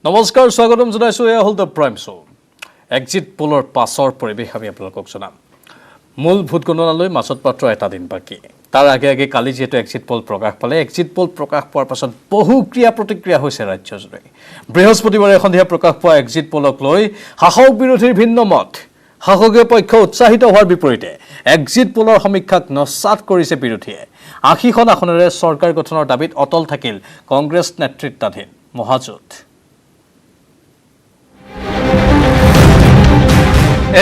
নমস্কাৰ স্বাগতম জনাইছো এয়া হল দ্য প্ৰাইম শ্ব এক্সিট পোলৰ পাছৰ পৰিৱেশ আমি আপোনালোকক জনাম মূল ভোট গণনালৈ মাছত পাত্ৰ এটা দিন বাকি তাৰ আগে আগে কালি যেটো এক্সিট পোল প্ৰকাশ পালে এক্সিট পোল প্ৰকাশ পোৱাৰ পাছত বহু ক্ৰিয়া প্ৰতিক্ৰিয়া হৈছে ৰাজ্যজুৰি বৃহস্পতিবাৰে সন্ধিয়া প্ৰকাশ পোৱা এক্সিট পোলক লৈ শাসক বিৰোধীৰ ভিন্ন মত শাসকীয় পক্ষ উৎসাহিত হোৱাৰ বিপৰীতে এক্সিট পোলৰ সমীক্ষাক নস্যাৎ কৰিছে বিৰোধীয়ে ৮০খন আসনেৰে চৰকাৰ গঠনৰ দাবীত অটল থাকিল কংগ্ৰেছ নেতৃত্বাধীন মহাজোঁট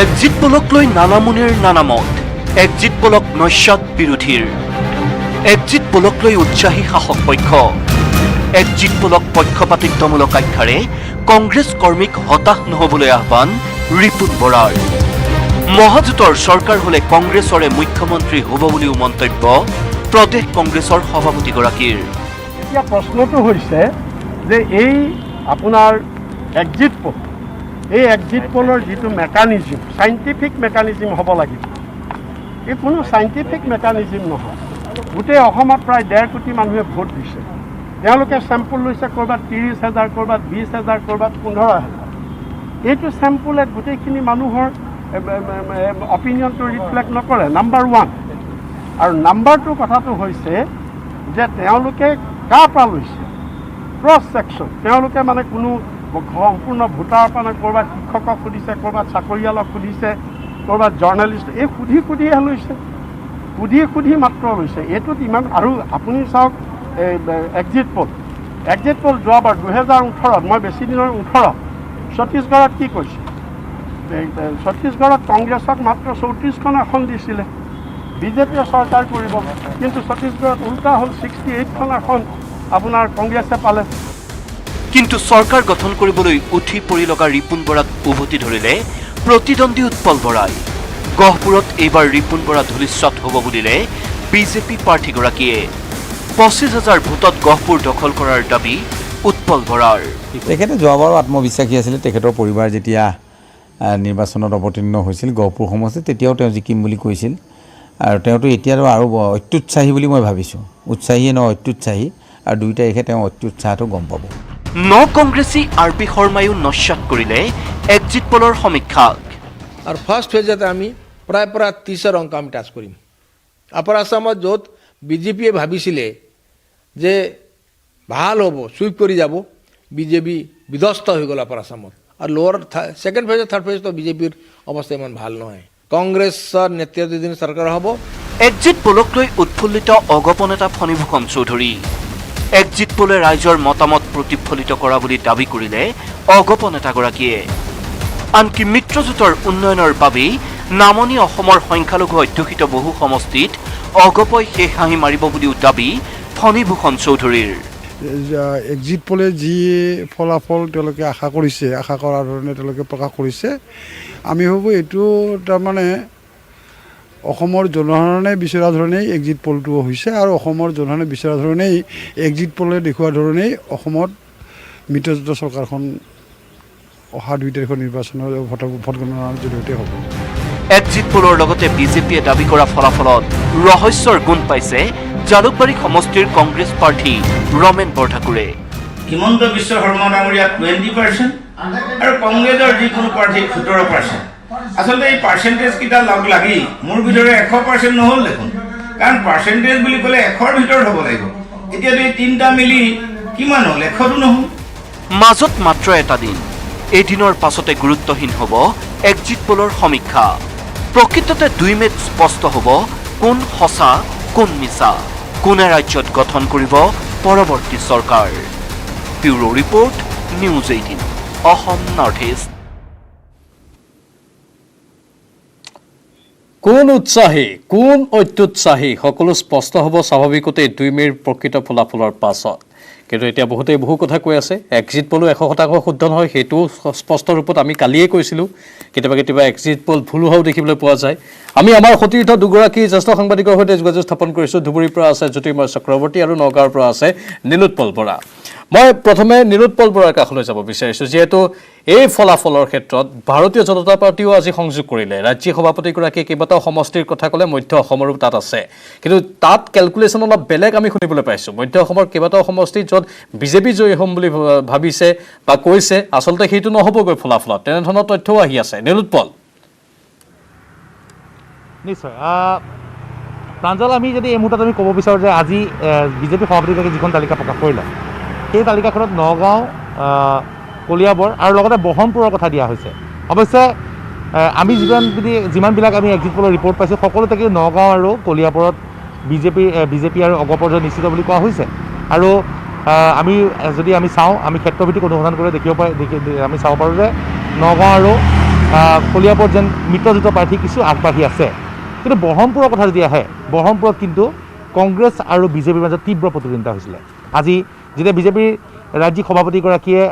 এক্সিট পোলক লৈ নানামুনিৰ নানামত এক্সিট পোলক নস্যাৎ বিৰোধীৰ এক্সিট পোলক লৈ উৎসাহী শাসক পক্ষ এক্সিট পোলক পক্ষপাতিত্বমূলক আখ্যাৰে কংগ্ৰেছ কৰ্মীক হতাশ নহবলৈ আহ্বান ৰিপুন বৰাৰ মহাজোঁটৰ চৰকাৰ হলে কংগ্ৰেছৰে মুখ্যমন্ত্ৰী হ'ব বুলিও মন্তব্য প্ৰদেশ কংগ্ৰেছৰ সভাপতিগৰাকীৰ এতিয়া প্ৰশ্নটো হৈছে যে এই আপোনাৰ এক্সিট পোল এই এক্সিট পোলৰ যিটো মেকানিজম সাইণ্টিফিক মেকানিজম হ'ব লাগিব এই কোনো সাইণ্টিফিক মেকানিজম নহয় গোটেই অসমত প্ৰায় 1.5 কোটি মানুহে ভোট দিছে তেওঁলোকে চেম্পল লৈছে ক'ৰবাত 30,000 ক'ৰবাত 20,000 ক'ৰবাত 15,000 এইটো চেম্পলে গোটেইখিনি মানুহৰ অপিনিয়নটো ৰিফ্লেক্ট নকৰে নাম্বাৰ 1 আৰু নাম্বাৰ 2 কথাটো হৈছে যে তেওঁলোকে কাৰ পৰা লৈছে ক্ৰছ ছেকশ্যন তেওঁলোকে মানে কোনো সম্পূৰ্ণ ভোটাৰ পৰা ক'ৰবাত শিক্ষকক সুধিছে ক'ৰবাত চাকৰিয়ালক সুধিছে ক'ৰবাত জাৰ্ণালিষ্ট এই সুধিহে লৈছে সুধি মাত্ৰ লৈছে এইটোত ইমান আৰু আপুনি চাওক এক্সিট পোল যোৱাবাৰ 2018ত মই বেছি দিনৰ 18 ছত্তীশগড়ত কি কৈছে ছত্তীশগড়ত কংগ্ৰেছক মাত্ৰ 34খন আসন দিছিলে বিজেপিয়ে চৰকাৰ কৰিব কিন্তু ছত্তীশগড়ত উল্টা হ'ল 68খন আসন আপোনাৰ কংগ্ৰেছে পালে কিন্তু চৰকাৰ গঠন কৰিবলৈ উঠি পৰি লগা ৰিপুন বৰাক উভতি ধৰিলে প্ৰতিদ্বন্দ্বী উৎপল বৰাই গহপুৰত এইবাৰ ৰিপুন বৰা ধূলিস্যাৎ হ'ব বুলিলে বিজেপি প্ৰাৰ্থীগৰাকীয়ে 25,000 ভোটত গহপুৰ দখল কৰাৰ দাবী উৎপল বৰাৰ তেখেতে যোৱাবাৰো আত্মবিশ্বাসী আছিলে তেখেতৰ পৰিবাৰ যেতিয়া নিৰ্বাচনত অৱতীৰ্ণ হৈছিল গহপুৰ সমষ্টিত তেতিয়াও তেওঁ জিকিম বুলি কৈছিল আৰু তেওঁতো এতিয়া আৰু অত্যুৎসাহী বুলি মই ভাবিছোঁ উৎসাহীয়ে ন অত্যুৎসাহী আৰু দুই তাৰিখে তেওঁ অত্যুৎসাহটো গম পাব কংগ্ৰেছী আৰ পি শৰ্মায়ো নস্যাৎ কৰিলে এক্সিট পোলৰ সমীক্ষাক আৰু ফাৰ্ষ্ট ফেজতে আমি প্ৰায় 30ৰ অংক আমি টাচ কৰিম আপাৰ আছামত য'ত বিজেপিয়ে ভাবিছিলে যে ভাল হ'ব চুইপ কৰি যাব বিজেপি বিধ্বস্ত হৈ গ'ল আপাৰ আছামত আৰু লোৱাৰ ছেকেণ্ড ফেজ থাৰ্ড ফেজতো বিজেপিৰ অৱস্থা ইমান ভাল নহয় কংগ্ৰেছৰ নেতৃত্বাধীন চৰকাৰ হ'ব এক্সিট পোলক লৈ উৎফুল্লিত অগপ নেতা ফণীভূষণ চৌধুৰী এক্সিট পোলে ৰাইজৰ মতামত প্ৰতিফলিত কৰা বুলি দাবী কৰিলে অগপ নেতাগৰাকীয়ে আনকি মিত্ৰজোঁটৰ উন্নয়নৰ বাবেই নামনি অসমৰ সংখ্যালঘু অধ্যুষিত বহু সমষ্টিত অগপই শেষ হাঁহি মাৰিব বুলিও দাবী ফণীভূষণ চৌধুৰীৰ এক্সিট পোলে যি ফলাফল তেওঁলোকে আশা কৰিছে আশা কৰাৰ ধৰণে তেওঁলোকে প্ৰকাশ কৰিছে আমি ভাবোঁ এইটো তাৰমানে অসমৰ জনসাধাৰণে বিচৰা ধৰণেই এক্সিট পোলটো হৈছে আৰু অসমৰ জনসাধাৰণে বিচৰা ধৰণেই এক্সিট পোলে দেখুওৱা ধৰণেই অসমত মিত্ৰজোঁট চৰকাৰখন অহা 2 তাৰিখৰ নিৰ্বাচনৰ ভোট গণনাৰ জৰিয়তে হ'ব এক্সিট পোলৰ লগতে বিজেপিয়ে দাবী কৰা ফলাফলত ৰহস্যৰ গুণ পাইছে জালুকবাৰী সমষ্টিৰ কংগ্ৰেছ প্ৰাৰ্থী ৰমেন বৰঠাকুৰে হিমন্ত বিশ্ব শৰ্মা ডাঙৰীয়া 20% আৰু কংগ্ৰেছৰ যিকোনো প্ৰাৰ্থী 17%। আচলতে এই পাৰ্চেণ্টেজ কেইটা লগ লাগি মোৰ ভিতৰে 100% নহ'ল দেখোন কাৰণ পাৰ্চেণ্টেজ বুলি ক'লে 100ৰ ভিতৰত হ'ব লাগিব এতিয়াতো এই তিনিটা মিলি কিমান হ'ল 100টো নহ'ল মাজত মাত্ৰ এটা দিন এদিনৰ পাছতে গুৰুত্বহীন হ'ব এক্সিট পোলৰ সমীক্ষা প্ৰকৃততে 2 মেত স্পষ্ট হ'ব কোন সঁচা কোন মিছা কোনে ৰাজ্যত গঠন কৰিব পৰৱৰ্তী চৰকাৰ bureau report news 18 Assam north east কোন উৎসাহী কোন অত্যুৎসাহী সকলো স্পষ্ট হ'ব স্বাভাৱিকতে 2 মেৰ প্ৰকৃত ফলাফলৰ পাছত কিন্তু এতিয়া বহু কথা কৈ আছে এক্সিট পোলো 100% শুদ্ধ নহয় সেইটো স্পষ্ট ৰূপত আমি কালিয়ে কৈছিলোঁ কেতিয়াবা এক্সিট পোল ভুল হোৱাও দেখিবলৈ পোৱা যায় আমি আমাৰ সতীৰ্থ দুগৰাকী জ্যেষ্ঠ সাংবাদিকৰ সৈতে যোগাযোগ স্থাপন কৰিছোঁ ধুবুৰীৰ পৰা আছে জ্যোতিৰ্ময় চক্ৰৱৰ্তী আৰু নগাঁৱৰ পৰা আছে নীলোৎপল বৰা মই প্ৰথমে নীলোৎপল বৰাৰ কাষলৈ যাব বিচাৰিছোঁ যিহেতু এই ফলাফলৰ ক্ষেত্ৰত ভাৰতীয় জনতা পাৰ্টিও আজি সংযোগ কৰিলে ৰাজ্যিক সভাপতিগৰাকীয়ে কেইবাটাও সমষ্টিৰ কথা ক'লে মধ্য অসমৰো তাত আছে কিন্তু তাত কেলকুলেশ্যন অলপ বেলেগ আমি শুনিবলৈ পাইছোঁ মধ্য অসমৰ কেইবাটাও সমষ্টি য'ত বিজেপি জয়ী হ'ম বুলি ভাবিছে বা কৈছে আচলতে সেইটো নহ'বগৈ ফলাফলত তেনেধৰণৰ তথ্যও আহি আছে নিলোৎপল নিশ্চয় প্ৰাঞ্জল আমি যদি এই মুহূৰ্তত আমি ক'ব বিচাৰোঁ যে আজি বিজেপি সভাপতিগৰাকীয়ে যিখন তালিকা প্ৰকাশ কৰিলে সেই তালিকাখনত নগাঁও কলিয়াবৰ আৰু লগতে বহৰমপুৰৰ কথা দিয়া হৈছে অৱশ্যে আমি যিমানবিলাক আমি এক্সিট পলৰ ৰিপৰ্ট পাইছোঁ সকলোতে কিন্তু নগাঁও আৰু কলিয়াবৰত বিজেপি আৰু অগ্ৰপৰ্যায় নিশ্চিত বুলি কোৱা হৈছে আৰু যদি আমি চাওঁ আমি ক্ষেত্ৰভিত্তিক অনুসন্ধান কৰি আমি চাব পাৰোঁ যে নগাঁও আৰু কলিয়াবৰত যেন মিত্ৰজোঁটৰ প্ৰাৰ্থী কিছু আগবাঢ়ি আছে কিন্তু বহৰমপুৰৰ কথা যদি আহে বহৰমপুৰত কিন্তু কংগ্ৰেছ আৰু বিজেপিৰ মাজত তীব্ৰ প্ৰতিদ্বন্দ্বিতা হৈছিলে আজি যেতিয়া বিজেপিৰ ৰাজ্যিক সভাপতিগৰাকীয়ে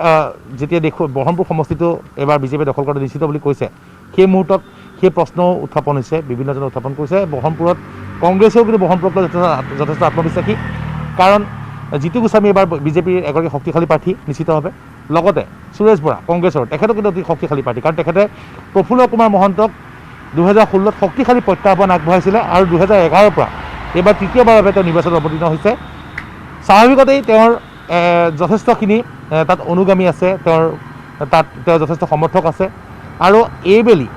যেতিয়া বহৰমপুৰ সমষ্টিটো এবাৰ বিজেপিয়ে দখল কৰাটো নিশ্চিত বুলি কৈছে সেই মুহূৰ্তত সেই প্ৰশ্নও উত্থাপন হৈছে বিভিন্নজনে উত্থাপন কৰিছে বহৰমপুৰত কংগ্ৰেছেও কিন্তু বহৰমপুৰক লৈ যথেষ্ট আত্মবিশ্বাসী কাৰণ জিতু গোস্বামী এবাৰ বিজেপিৰ এগৰাকী শক্তিশালী প্ৰাৰ্থী নিশ্চিতভাৱে লগতে সুৰেশ বৰা কংগ্ৰেছৰ তেখেতো কিন্তু অতি শক্তিশালী প্ৰাৰ্থী কাৰণ তেখেতে প্ৰফুল্ল কুমাৰ মহন্তক 2016ত শক্তিশালী প্ৰত্যাহ্বান আগবঢ়াইছিলে আৰু 2011ৰ পৰা এইবাৰ তৃতীয়বাৰৰ বাবে তেওঁ নিৰ্বাচনত অৱতীৰ্ণ হৈছে স্বাভাৱিকতেই তেওঁৰ যথেষ্টখিনি তাত অনুগামী আছে তেওঁৰ যথেষ্ট সমৰ্থক আছে আৰু এইবেলি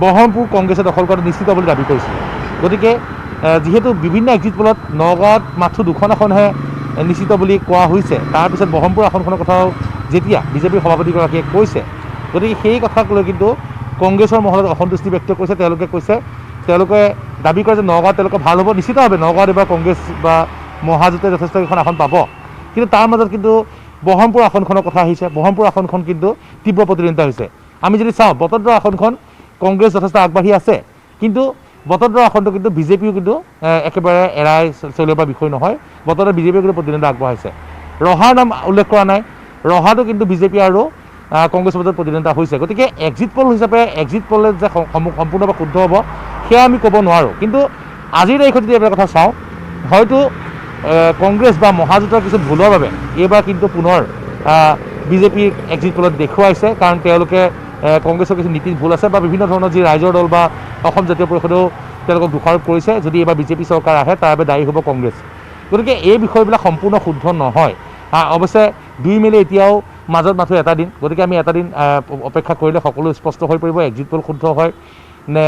বহৰমপুৰ কংগ্ৰেছে দখল কৰাটো নিশ্চিত বুলি দাবী কৰিছিলে গতিকে যিহেতু বিভিন্ন এক্সিট পলত নগাঁৱত মাথো দুখন আসনহে নিশ্চিত বুলি কোৱা হৈছে তাৰপিছত বহৰমপুৰ আসনখনৰ কথাও যেতিয়া বিজেপিৰ সভাপতিগৰাকীয়ে কৈছে গতিকে সেই কথাক লৈ কিন্তু কংগ্ৰেছৰ মহলত অসন্তুষ্টি ব্যক্ত কৰিছে তেওঁলোকে দাবী কৰে যে নগাঁৱত তেওঁলোকে ভাল হ'ব নিশ্চিতভাৱে নগাঁৱত এবাৰ কংগ্ৰেছ বা মহাজোঁটে যথেষ্টকেইখন আসন পাব কিন্তু তাৰ মাজত কিন্তু বহৰমপুৰ আসনখনৰ কথা আহিছে বহৰমপুৰ আসনখন কিন্তু তীব্ৰ প্ৰতিদ্বন্দ্বিতা হৈছে আমি যদি চাওঁ বটদ্ৰৱা আসনখন কংগ্ৰেছ যথেষ্ট আগবাঢ়ি আছে কিন্তু বটদ্ৰৱা আসনটো কিন্তু বিজেপিও কিন্তু একেবাৰে এৰাই চলিব পৰা বিষয় নহয় বটদ্ৰৱা বিজেপিয়ে কিন্তু প্ৰতিদ্বন্দ্বিতা আগবঢ়াইছে ৰহাৰ নাম উল্লেখ কৰা নাই ৰহাটো কিন্তু বিজেপি আৰু কংগ্ৰেছৰ মাজত প্ৰতিদ্বন্দ্বিতা হৈছে গতিকে এক্সিট পল হিচাপে এক্সিট পলে যে সম্পূৰ্ণভাৱে শুদ্ধ হ'ব সেয়া আমি ক'ব নোৱাৰোঁ কিন্তু আজিৰ তাৰিখত যদি এটা কথা চাওঁ হয়তো কংগ্ৰেছ বা মহাজোঁটৰ কিছু ভুলৰ বাবে এইবাৰ কিন্তু পুনৰ বিজেপিৰ এক্সিট পলত দেখুৱাইছে কাৰণ তেওঁলোকে কংগ্ৰেছৰ কিছু নীতিত ভুল আছে বা বিভিন্ন ধৰণৰ যি ৰাইজৰ দল বা অসম জাতীয় পৰিষদেও তেওঁলোকক দোষাৰোপ কৰিছে যদি এইবাৰ বিজেপি চৰকাৰ আহে তাৰ বাবে দায়ী হ'ব কংগ্ৰেছ গতিকে এই বিষয়বিলাক সম্পূৰ্ণ শুদ্ধ নহয় অৱশ্যে 2 মে'লে এতিয়াও মাজত মাথো এটা দিন গতিকে আমি এটা দিন অপেক্ষা কৰিলে সকলো স্পষ্ট হৈ পৰিব এক্সিট পল শুদ্ধ হয় নে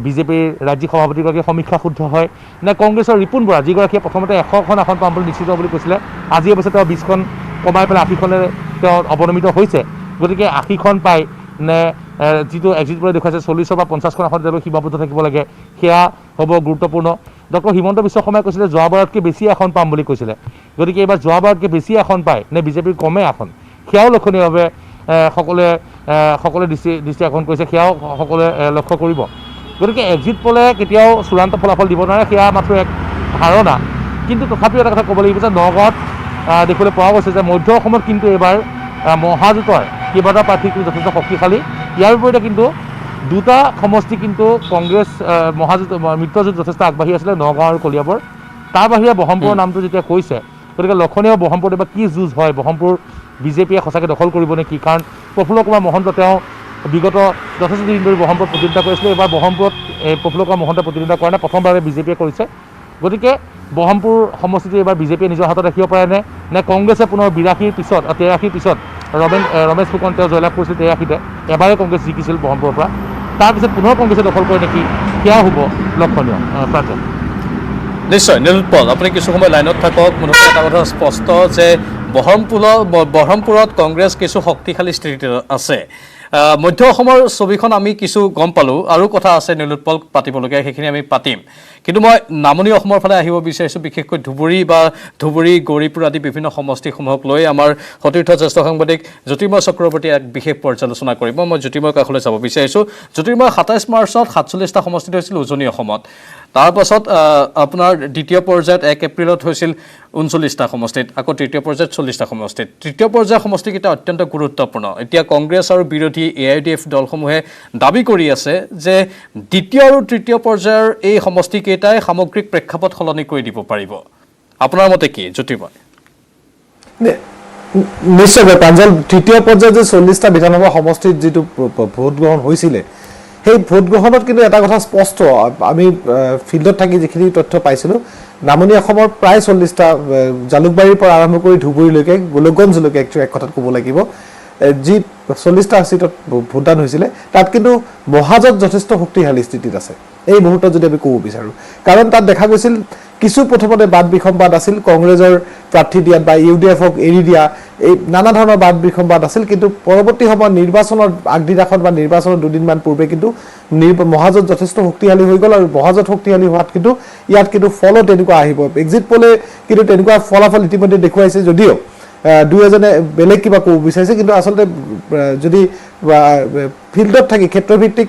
বিজেপিৰ ৰাজ্যিক সভাপতিগৰাকীৰ সমীক্ষা শুদ্ধ হয় নে কংগ্ৰেছৰ ৰিপুণ বৰা যিগৰাকীয়ে প্ৰথমতে 100খন আসন পাম বুলি নিশ্চিত বুলি কৈছিলে আজি অৱশ্যে তেওঁ 20খন কমাই পেলাই 80খনে তেওঁ অৱনমিত হৈছে গতিকে 80খন পাই নে যিটো এক্সিট পলে দেখুৱাইছে 40 বা 50খন আসন তেওঁলোকে সীমাবদ্ধ থাকিব লাগে সেয়া হ'ব গুৰুত্বপূৰ্ণ ডক্টৰ হিমন্ত বিশ্ব শৰ্মাই কৈছিলে যোৱাবাৰতকৈ বেছি আসন পাম বুলি কৈছিলে গতিকে এইবাৰ যোৱাবাৰতকৈ বেছি আসন পায় নে বিজেপিৰ কমে আসন সেয়াও লক্ষণীয়ভাৱে সকলোৱে দৃষ্টি আকৰ্ষণ কৰিছে সেয়াও সকলোৱে লক্ষ্য কৰিব গতিকে এক্সিট পলে কেতিয়াও চূড়ান্ত ফলাফল দিব নোৱাৰে সেয়া মাত্ৰ এক ধাৰণা কিন্তু তথাপিও এটা কথা ক'ব লাগিব যে নগাঁৱত দেখিবলৈ পোৱা গৈছে যে মধ্য অসমত কিন্তু এইবাৰ মহাজোঁটৰ কেইবাটাও প্ৰাৰ্থী কিন্তু যথেষ্ট শক্তিশালী ইয়াৰ বিপৰীতে কিন্তু দুটা সমষ্টি কিন্তু কংগ্ৰেছ মহাজোঁট মিত্ৰজোঁট যথেষ্ট আগবাঢ়ি আছিলে নগাঁও আৰু কলিয়াবৰ তাৰ বাহিৰে বহৰমপুৰৰ নামটো যেতিয়া কৈছে গতিকে লক্ষণীয় বহৰমপুৰত এইবাৰ কি যুঁজ হয় বহৰমপুৰ বিজেপিয়ে সঁচাকৈ দখল কৰিব নেকি কাৰণ প্ৰফুল্ল কুমাৰ মহন্ত তেওঁ বিগত যথেষ্ট দিন ধৰি বহৰমপুৰত প্ৰতিদ্বন্দ্বিতা কৰিছিলে এইবাৰ বহৰমপুৰত প্ৰফুল্ল কুমাৰ মহন্তে প্ৰতিদ্বন্দ্বিতা কৰা নাই প্ৰথমবাৰে বিজেপিয়ে কৰিছে গতিকে বহৰমপুৰ সমষ্টিটো এইবাৰ বিজেপিয়ে নিজৰ হাতত ৰাখিব পাৰে নে কংগ্ৰেছে পুনৰ 83ৰ পিছত 83ৰ পিছত ৰমেশ ফুকন তেওঁ জয়লাভ কৰিছিল 83তে এবাৰে কংগ্ৰেছ জিকিছিল বহৰমপুৰৰ পৰা তাৰপিছত পুনৰ কংগ্ৰেছে দখল কৰে নেকি সেয়া হ'ব লক্ষণীয় প্ৰাঞ্জল নিশ্চয় নিলোৎপল আপুনি কিছু সময় লাইনত থাকক মুঠতে এটা কথা স্পষ্ট যে বহৰমপুৰত কংগ্ৰেছ কিছু শক্তিশালী স্থিতিত আছে মধ্য অসমৰ ছবিখন আমি কিছু গম পালোঁ আৰু কথা আছে নিলোৎপল পাতিবলগীয়া সেইখিনি আমি পাতিম কিন্তু মই নামনি অসমৰ ফালে আহিব বিচাৰিছোঁ বিশেষকৈ ধুবুৰী গৌৰীপুৰ আদি বিভিন্ন সমষ্টিসমূহক লৈ আমাৰ সতীৰ্থ জ্যেষ্ঠ সাংবাদিক জ্যোতিৰ্ময় চক্ৰৱৰ্তীয়ে এক বিশেষ পৰ্যালোচনা কৰিব মই জ্যোতিৰ্ময় কাষলৈ যাব বিচাৰিছোঁ জ্যোতিৰ্ময় 27 মাৰ্চত 47টা সমষ্টিত হৈছিল উজনি অসমত তাৰপাছত আপোনাৰ দ্বিতীয় পৰ্যায়ত 1 এপ্ৰিলত হৈছিল 39টা সমষ্টিত আকৌ তৃতীয় পৰ্যায়ত 40টা সমষ্টিত তৃতীয় পৰ্যায়ৰ সমষ্টিকেইটা অত্যন্ত গুৰুত্বপূৰ্ণ এতিয়া কংগ্ৰেছ আৰু বিৰোধী AIDF দলসমূহে দাবী কৰি আছে যে দ্বিতীয় আৰু তৃতীয় পৰ্যায়ৰ এই সমষ্টিকেইটাই সামগ্ৰিক প্ৰেক্ষাপট সলনি কৰি দিব পাৰিব আপোনাৰ মতে কি জ্যোতিৰ্ময় নিশ্চয়কৈ প্ৰাঞ্জল তৃতীয় পৰ্যায়ত যে 40টা বিধানসভা সমষ্টিত যিটো ভোট গ্ৰহণ হৈছিলে সেই ভোট গ্ৰহণত কিন্তু এটা কথা স্পষ্ট আমি ফিল্ডত থাকি যিখিনি তথ্য পাইছিলোঁ নামনি অসমৰ প্ৰায় 40টা জালুকবাৰীৰ পৰা আৰম্ভ কৰি ধুবুৰীলৈকে গোলকগঞ্জলৈকে একচুৱেলি এক কথাত ক'ব লাগিব যি 40টা সিটত ভোটদান হৈছিলে তাত কিন্তু মহাজোঁট যথেষ্ট শক্তিশালী স্থিতিত আছে এই মুহূৰ্তত যদি আমি ক'ব বিচাৰোঁ কাৰণ তাত দেখা গৈছিল কিছু প্ৰথমতে বাদ বিসম্বাদ আছিল কংগ্ৰেছৰ প্ৰাৰ্থী দিয়াত বা ইউডিএফক এৰি দিয়া এই নানা ধৰণৰ বাদ বিসম্বাদ আছিল কিন্তু পৰৱৰ্তী সময়ত নিৰ্বাচনৰ আগদিনাখন বা নিৰ্বাচনৰ দুদিনমান পূৰ্বে কিন্তু মহাজোঁট যথেষ্ট শক্তিশালী হৈ গ'ল আৰু মহাজোঁট শক্তিশালী হোৱাত কিন্তু ইয়াত কিন্তু ফলো তেনেকুৱা আহিব এক্সিট পোলে কিন্তু তেনেকুৱা ফলাফল ইতিমধ্যে দেখুৱাইছে যদিও দুই এজনে বেলেগ কিবা ক'ব বিচাৰিছে কিন্তু আচলতে যদি ফিল্ডত থাকি ক্ষেত্ৰভিত্তিক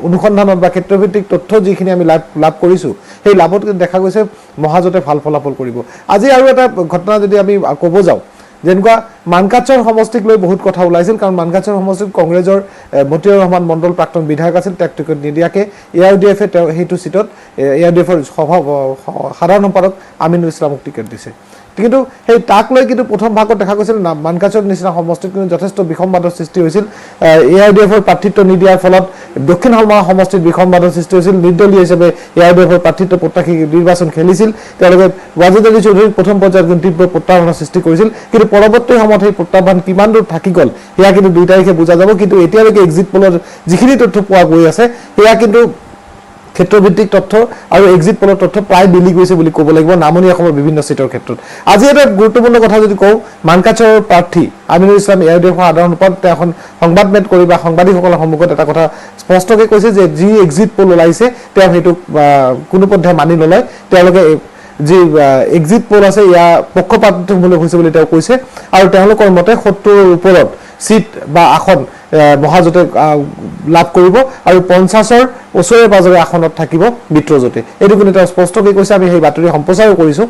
অনুসন্ধানত বা ক্ষেত্ৰভিত্তিক তথ্য যিখিনি আমি লাভ কৰিছোঁ সেই লাভত দেখা গৈছে মহাজোঁটে ভাল ফলাফল কৰিব আজি আৰু এটা ঘটনা যদি আমি ক'ব যাওঁ যেনেকুৱা মানকাচৰ সমষ্টিক লৈ বহুত কথা ওলাইছিল কাৰণ মানকাচৰ সমষ্টিত কংগ্ৰেছৰ মতিউৰ ৰহমান মণ্ডল প্ৰাক্তন বিধায়ক আছিল তেওঁক টিকট নিদিয়াকৈ AIUDF তেওঁ সেইটো সিটত AIUDFৰ সাধাৰণ সম্পাদক আমিনুল ইছলামক টিকট দিছে কিন্তু সেই তাক লৈ কিন্তু প্ৰথম ভাগত দেখা গৈছিল মানকাচৰ নিচিনা সমষ্টিত কিন্তু যথেষ্ট বিসম্বাদৰ সৃষ্টি হৈছিল AIUDFৰ প্ৰাৰ্থিত্ব নিদিয়াৰ ফলত দক্ষিণ হালমাৰা সমষ্টিত বিসম্বাদৰ সৃষ্টি হৈছিল নিৰ্দলীয় হিচাপে AIUDFৰ প্ৰাৰ্থিত্ব প্ৰত্যাশী নিৰ্বাচন খেলিছিল তেওঁলোকে ৱাজিদ আলী চৌধুৰীক প্ৰথম পৰ্যায়ত কিন্তু তীব্ৰ প্ৰত্যাহ্বানৰ সৃষ্টি কৰিছিল কিন্তু পৰৱৰ্তী সময়ত সেই প্ৰত্যাহ্বান কিমান দূৰ থাকি গ'ল সেয়া কিন্তু 2 তাৰিখে বুজা যাব কিন্তু এতিয়ালৈকে এক্সিট পোলৰ যিখিনি তথ্য পোৱা গৈ আছে সেয়া কিন্তু ক্ষেত্ৰভিত্তিক তথ্য আৰু এক্সিট পোলৰ তথ্য প্ৰায় মিলি গৈছে বুলি ক'ব লাগিব নামনি অসমৰ বিভিন্ন সিটৰ ক্ষেত্ৰত আজি এটা গুৰুত্বপূৰ্ণ কথা যদি কওঁ মানকাচৰ প্ৰাৰ্থী আমিনুল ইছলাম AIUDFৰ সাধাৰণ সম্পাদক তেওঁ এখন সংবাদমেল কৰি বা সাংবাদিকসকলৰ সন্মুখত এটা কথা স্পষ্টকৈ কৈছে যে যি এক্সিট পোল ওলাইছে তেওঁ সেইটো কোনো পধ্যে মানি নলয় তেওঁলোকে যি এক্সিট পোল আছে ইয়াৰ পক্ষপাতমূলক হৈছে বুলি তেওঁ কৈছে আৰু তেওঁলোকৰ মতে 70ৰ ওপৰত সিট বা আসন মহাজোঁটে লাভ কৰিব আৰু 50ৰ ওচৰে পাজৰে আসনত থাকিব মিত্ৰজোঁটে এইটো কিন্তু তেওঁ স্পষ্টকৈ কৈছে আমি সেই বাতৰি সম্প্ৰচাৰো কৰিছোঁ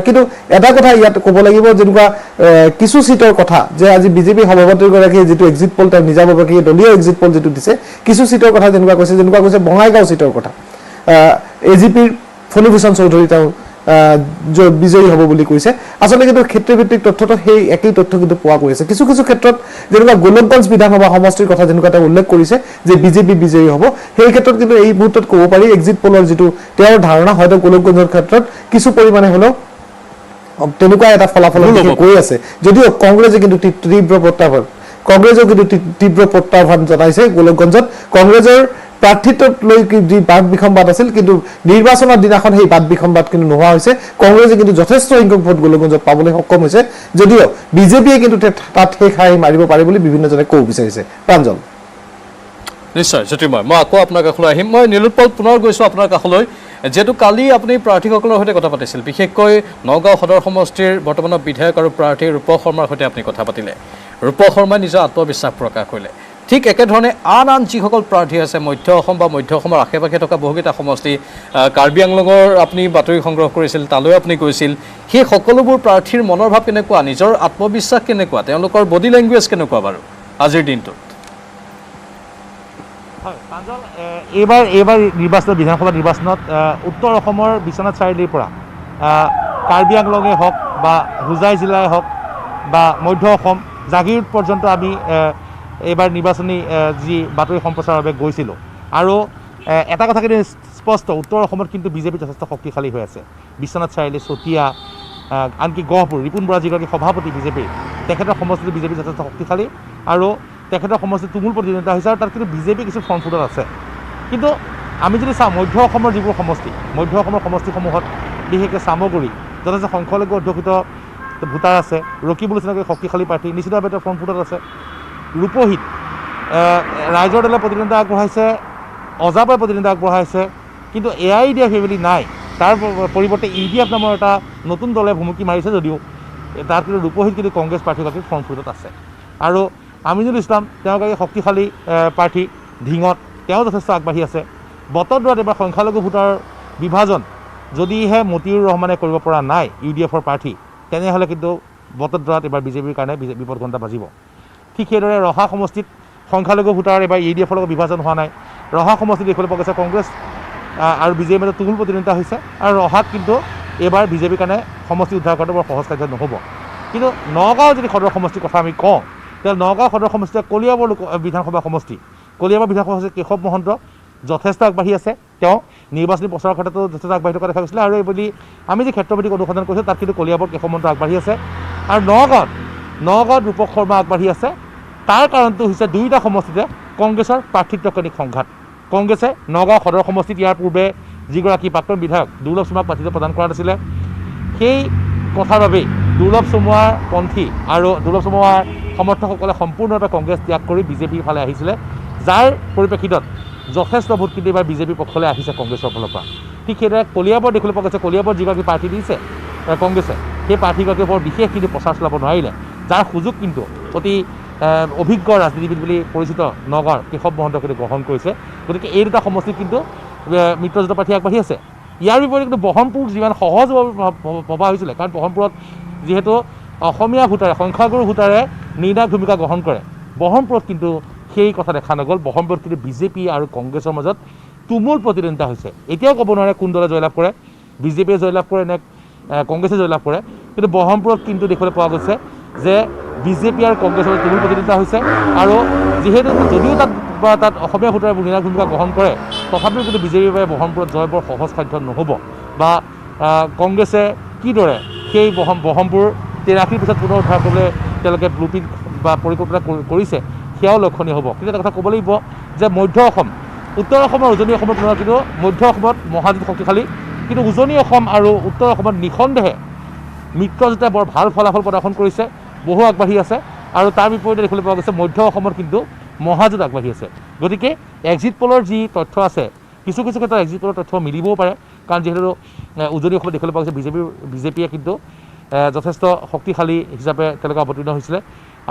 কিন্তু এটা কথা ইয়াত ক'ব লাগিব যেনেকুৱা কিছু সিটৰ কথা যে আজি বিজেপি সভাপতিগৰাকীয়ে যিটো এক্সিট পোল তেওঁ নিজাববীয়াকৈ দলীয় এক্সিট পোল যিটো দিছে কিছু সিটৰ কথা যেনেকুৱা কৈছে বঙাইগাঁও সিটৰ কথা AGPৰ ফণীভূষণ চৌধুৰী তেওঁ বিজয়ী হ'ব বুলি কৈছে আচলতে কিন্তু ক্ষেত্ৰভিত্তিক তথ্যটো সেই একেই তথ্য কিন্তু পোৱা গৈ আছে কিছু ক্ষেত্ৰত যেনেকুৱা গোলকগঞ্জ বিধানসভা সমষ্টিৰ কথা যেনেকুৱা তেওঁ উল্লেখ কৰিছে যে বিজেপি বিজয়ী হ'ব সেই ক্ষেত্ৰত কিন্তু এই মুহূৰ্তত ক'ব পাৰি এক্সিট পোলৰ যিটো তেওঁৰ ধাৰণা হয়তো গোলকগঞ্জৰ ক্ষেত্ৰত কিছু পৰিমাণে হ'লেও তেনেকুৱা এটা ফলাফল গৈ আছে যদিও কংগ্ৰেছে কিন্তু তীব্ৰ প্ৰত্যাহ্বান জনাইছে গোলকগঞ্জত কংগ্ৰেছৰ প্ৰাৰ্থিত্বক লৈ যি বাদ বিসম্বাদ আছিল কিন্তু নিৰ্বাচনৰ দিনাখন সেই বাদ বিসম্বাদ কিন্তু নোহোৱা হৈছে কংগ্ৰেছে কিন্তু যথেষ্ট সংখ্যক ভোট গোলকগঞ্জত পাবলৈ সক্ষম হৈছে যদিও বিজেপিয়ে কিন্তু তাত সেই খাই মাৰিব পাৰে বুলি বিভিন্নজনে ক'ব বিচাৰিছে প্ৰাঞ্জল নিশ্চয় জ্যোতিৰ্ময় মই আকৌ আপোনাৰ কাষলৈ আহিম মই নীলোৎপল পুনৰ গৈছোঁ আপোনাৰ কাষলৈ যিহেতু কালি আপুনি প্ৰাৰ্থীসকলৰ সৈতে কথা পাতিছিল বিশেষকৈ নগাঁও সদৰ সমষ্টিৰ বৰ্তমানৰ বিধায়ক আৰু প্ৰাৰ্থী ৰূপক শৰ্মাৰ সৈতে আপুনি কথা পাতিলে ৰূপক শৰ্মাই নিজৰ আত্মবিশ্বাস প্ৰকাশ কৰিলে ঠিক একেধৰণে আন যিসকল প্ৰাৰ্থী আছে মধ্য অসম বা মধ্য অসমৰ আশে পাশে থকা বহুকেইটা সমষ্টি কাৰ্বি আংলঙৰ আপুনি বাতৰি সংগ্ৰহ কৰিছিল তালৈ আপুনি গৈছিল সেই সকলোবোৰ প্ৰাৰ্থীৰ মনৰ ভাৱ কেনেকুৱা নিজৰ আত্মবিশ্বাস কেনেকুৱা তেওঁলোকৰ বডি লেংগুৱেজ কেনেকুৱা বাৰু আজিৰ দিনটোত হয় প্ৰাঞ্জল এইবাৰ নিৰ্বাচনত বিধানসভা নিৰ্বাচনত উত্তৰ অসমৰ বিশ্বনাথ চাৰিআলিৰ পৰা কাৰ্বি আংলঙেই হওক বা হোজাই জিলাই হওক বা মধ্য অসম জাগিৰোড পৰ্যন্ত আমি এইবাৰ নিৰ্বাচনী যি বাতৰি সম্প্ৰচাৰৰ বাবে গৈছিলোঁ আৰু এটা কথা কিন্তু স্পষ্ট উত্তৰ অসমত কিন্তু বিজেপি যথেষ্ট শক্তিশালী হৈ আছে বিশ্বনাথ চাৰিআলি চতিয়া আনকি গহপুৰ ৰিপুণ বৰা যিগৰাকী সভাপতি বিজেপিৰ তেখেতৰ সমষ্টিত বিজেপি যথেষ্ট শক্তিশালী আৰু তেখেতৰ সমষ্টিত তুমুল প্ৰতিদ্বন্দ্বিতা হৈছে আৰু তাত কিন্তু বিজেপি কিছু ফ্ৰণ্ট ফুটত আছে কিন্তু আমি যদি চাওঁ মধ্য অসমৰ যিবোৰ মধ্য অসমৰ সমষ্টিসমূহত বিশেষকৈ চামগুৰি যথেষ্ট সংখ্যালঘু অধ্যুষিত ভোটাৰ আছে ৰকিবুল চিনাকি শক্তিশালী প্ৰাৰ্থী নিশ্চিতভাৱে তেওঁ ফ্ৰণ্ট ফুটত আছে ৰূপহীত ৰাইজৰ দলে প্ৰতিদ্বন্দ্বিতা আগবঢ়াইছে অজাপাই প্ৰতিদ্বন্দ্বিতা আগবঢ়াইছে কিন্তু AIUDF ফেমিলি নাই তাৰ পৰিৱৰ্তে UDF নামৰ এটা নতুন দলে ভুমুকি মাৰিছে যদিও তাত কিন্তু ৰূপহীত কিন্তু কংগ্ৰেছ প্ৰাৰ্থীগৰাকী ফ্ৰণ্ট ফুটত আছে আৰু আমিনুল ইছলাম তেওঁগৰাকী শক্তিশালী প্ৰাৰ্থী ঢিঙত তেওঁ যথেষ্ট আগবাঢ়ি আছে বটদ্ৰৱাত এবাৰ সংখ্যালঘু ভোটাৰ বিভাজন যদিহে মতিউৰ ৰহমানে কৰিব পৰা নাই UDFৰ প্ৰাৰ্থী তেনেহ'লে কিন্তু বটদ্ৰৱাত এবাৰ বিজেপিৰ কাৰণে বিপদ ঘণ্টা বাজিব ঠিক সেইদৰে ৰহা সমষ্টিত সংখ্যালঘু ভোটাৰ এবাৰ UDFৰ লগত বিভাজন হোৱা নাই ৰহা সমষ্টিত দেখিবলৈ পোৱা গৈছে কংগ্ৰেছ আৰু বিজেপিৰ মাজত তুমুল প্ৰতিদ্বন্দ্বিতা হৈছে আৰু ৰহাত কিন্তু এইবাৰ বিজেপিৰ কাৰণে সমষ্টি উদ্ধাৰ কৰাটো বৰ সহজ কাৰ্য নহ'ব কিন্তু নগাঁও যদি সদৰ সমষ্টিৰ কথা আমি কওঁ তেতিয়াহ'লে নগাঁও সদৰ সমষ্টিয়ে কলিয়াবৰ বিধানসভা সমষ্টি কেশৱ মহন্ত যথেষ্ট আগবাঢ়ি আছে তেওঁ নিৰ্বাচনী প্ৰচাৰৰ ক্ষেত্ৰতো যথেষ্ট আগবাঢ়ি থকা দেখা গৈছিলে আৰু এইবুলি আমি যি ক্ষেত্ৰভিত্তিক অনুসন্ধান কৰিছোঁ তাত কিন্তু কলিয়াবৰত কেশৱমন্ত আগবাঢ়ি আছে আৰু নগাঁৱত ৰূপক শৰ্মা আগবাঢ়ি আছে তাৰ কাৰণটো হৈছে দুয়োটা সমষ্টিতে কংগ্ৰেছৰ প্ৰাৰ্থিত্বকেন্দ্ৰিক সংঘাত কংগ্ৰেছে নগাঁও সদৰ সমষ্টিত ইয়াৰ পূৰ্বে যিগৰাকী প্ৰাক্তন বিধায়ক দুৰ্লভ চুমাক প্ৰাৰ্থিত্ব প্ৰদান কৰা নাছিলে সেই কথাৰ বাবেই দুৰ্লভ চুমুৱাৰ পন্থী আৰু দুৰ্লভ চুমুৱাৰ সমৰ্থকসকলে সম্পূৰ্ণৰূপে কংগ্ৰেছ ত্যাগ কৰি বিজেপিৰ ফালে আহিছিলে যাৰ পৰিপ্ৰেক্ষিতত যথেষ্ট ভোট কিন্তু এইবাৰ বিজেপিৰ পক্ষলৈ আহিছে কংগ্ৰেছৰ ফালৰ পৰা ঠিক সেইদৰে কলিয়াবৰ দেখিবলৈ পোৱা গৈছে কলিয়াবৰ যিগৰাকী প্ৰাৰ্থী দিছে কংগ্ৰেছে সেই প্ৰাৰ্থীগৰাকীয়ে বৰ বিশেষ কিন্তু প্ৰচাৰ চলাব নোৱাৰিলে যাৰ সুযোগ কিন্তু অতি অভিজ্ঞ ৰাজনীতিবিদ বুলি পৰিচিত নগাঁৱৰ কেশৱ মহন্তই কিন্তু গ্ৰহণ কৰিছে গতিকে এই দুটা সমষ্টিত কিন্তু মিত্ৰজোঁট প্ৰাৰ্থী আগবাঢ়ি আছে ইয়াৰ বিপৰীতে কিন্তু বহৰমপুৰ যিমান সহজ ভবা হৈছিলে কাৰণ বহৰমপুৰত যিহেতু অসমীয়া ভোটাৰে সংখ্যাগুৰু ভোটাৰে নিৰ্ণায়ক ভূমিকা গ্ৰহণ কৰে বহৰমপুৰত কিন্তু সেই কথা দেখা নগ'ল বহৰমপুৰত কিন্তু বিজেপি আৰু কংগ্ৰেছৰ মাজত তুমুল প্ৰতিদ্বন্দ্বিতা হৈছে এতিয়াও ক'ব নোৱাৰে কোন দলে জয়লাভ কৰে বিজেপিয়ে জয়লাভ কৰে নে কংগ্ৰেছে জয়লাভ কৰে কিন্তু বহৰমপুৰত কিন্তু দেখিবলৈ পোৱা গৈছে যে বিজেপি আৰু কংগ্ৰেছৰ তুমুল প্ৰতিদ্বন্দ্বিতা হৈছে আৰু যিহেতু যদিও তাত অসমীয়া ভোটাৰে নিৰ্ণায়ক ভূমিকা গ্ৰহণ কৰে তথাপিও কিন্তু বিজেপিৰ বাবে বহৰমপুৰত জয় বৰ সহজসাধ্য নহ'ব বা কংগ্ৰেছে কিদৰে সেই বহৰমপুৰ 83 পিছত পুনৰ উদ্ধাৰ কৰিবলৈ তেওঁলোকে ব্লুপ্ৰিণ্ট বা পৰিকল্পনা কৰিছে সেয়াও লক্ষণীয় হ'ব কিন্তু এটা কথা ক'ব লাগিব যে মধ্য অসম উত্তৰ অসমৰ উজনি অসমৰ তুলনাত কিন্তু মধ্য অসমত মহাজোঁট শক্তিশালী কিন্তু উজনি অসম আৰু উত্তৰ অসমত নিঃসন্দেহে মিত্ৰজোঁটে বৰ ভাল ফলাফল প্ৰদৰ্শন কৰিছে বহু আগবাঢ়ি আছে আৰু তাৰ বিপৰীতে দেখিবলৈ পোৱা গৈছে মধ্য অসমত কিন্তু মহাজোঁট আগবাঢ়ি আছে গতিকে এক্সিট পলৰ যি তথ্য আছে কিছু ক্ষেত্ৰত এক্সিট পলৰ তথ্য মিলিবও পাৰে কাৰণ যিহেতু উজনি অসমত দেখিবলৈ পোৱা গৈছে বিজেপিয়ে কিন্তু যথেষ্ট শক্তিশালী হিচাপে তেওঁলোকে অৱতীৰ্ণ হৈছিলে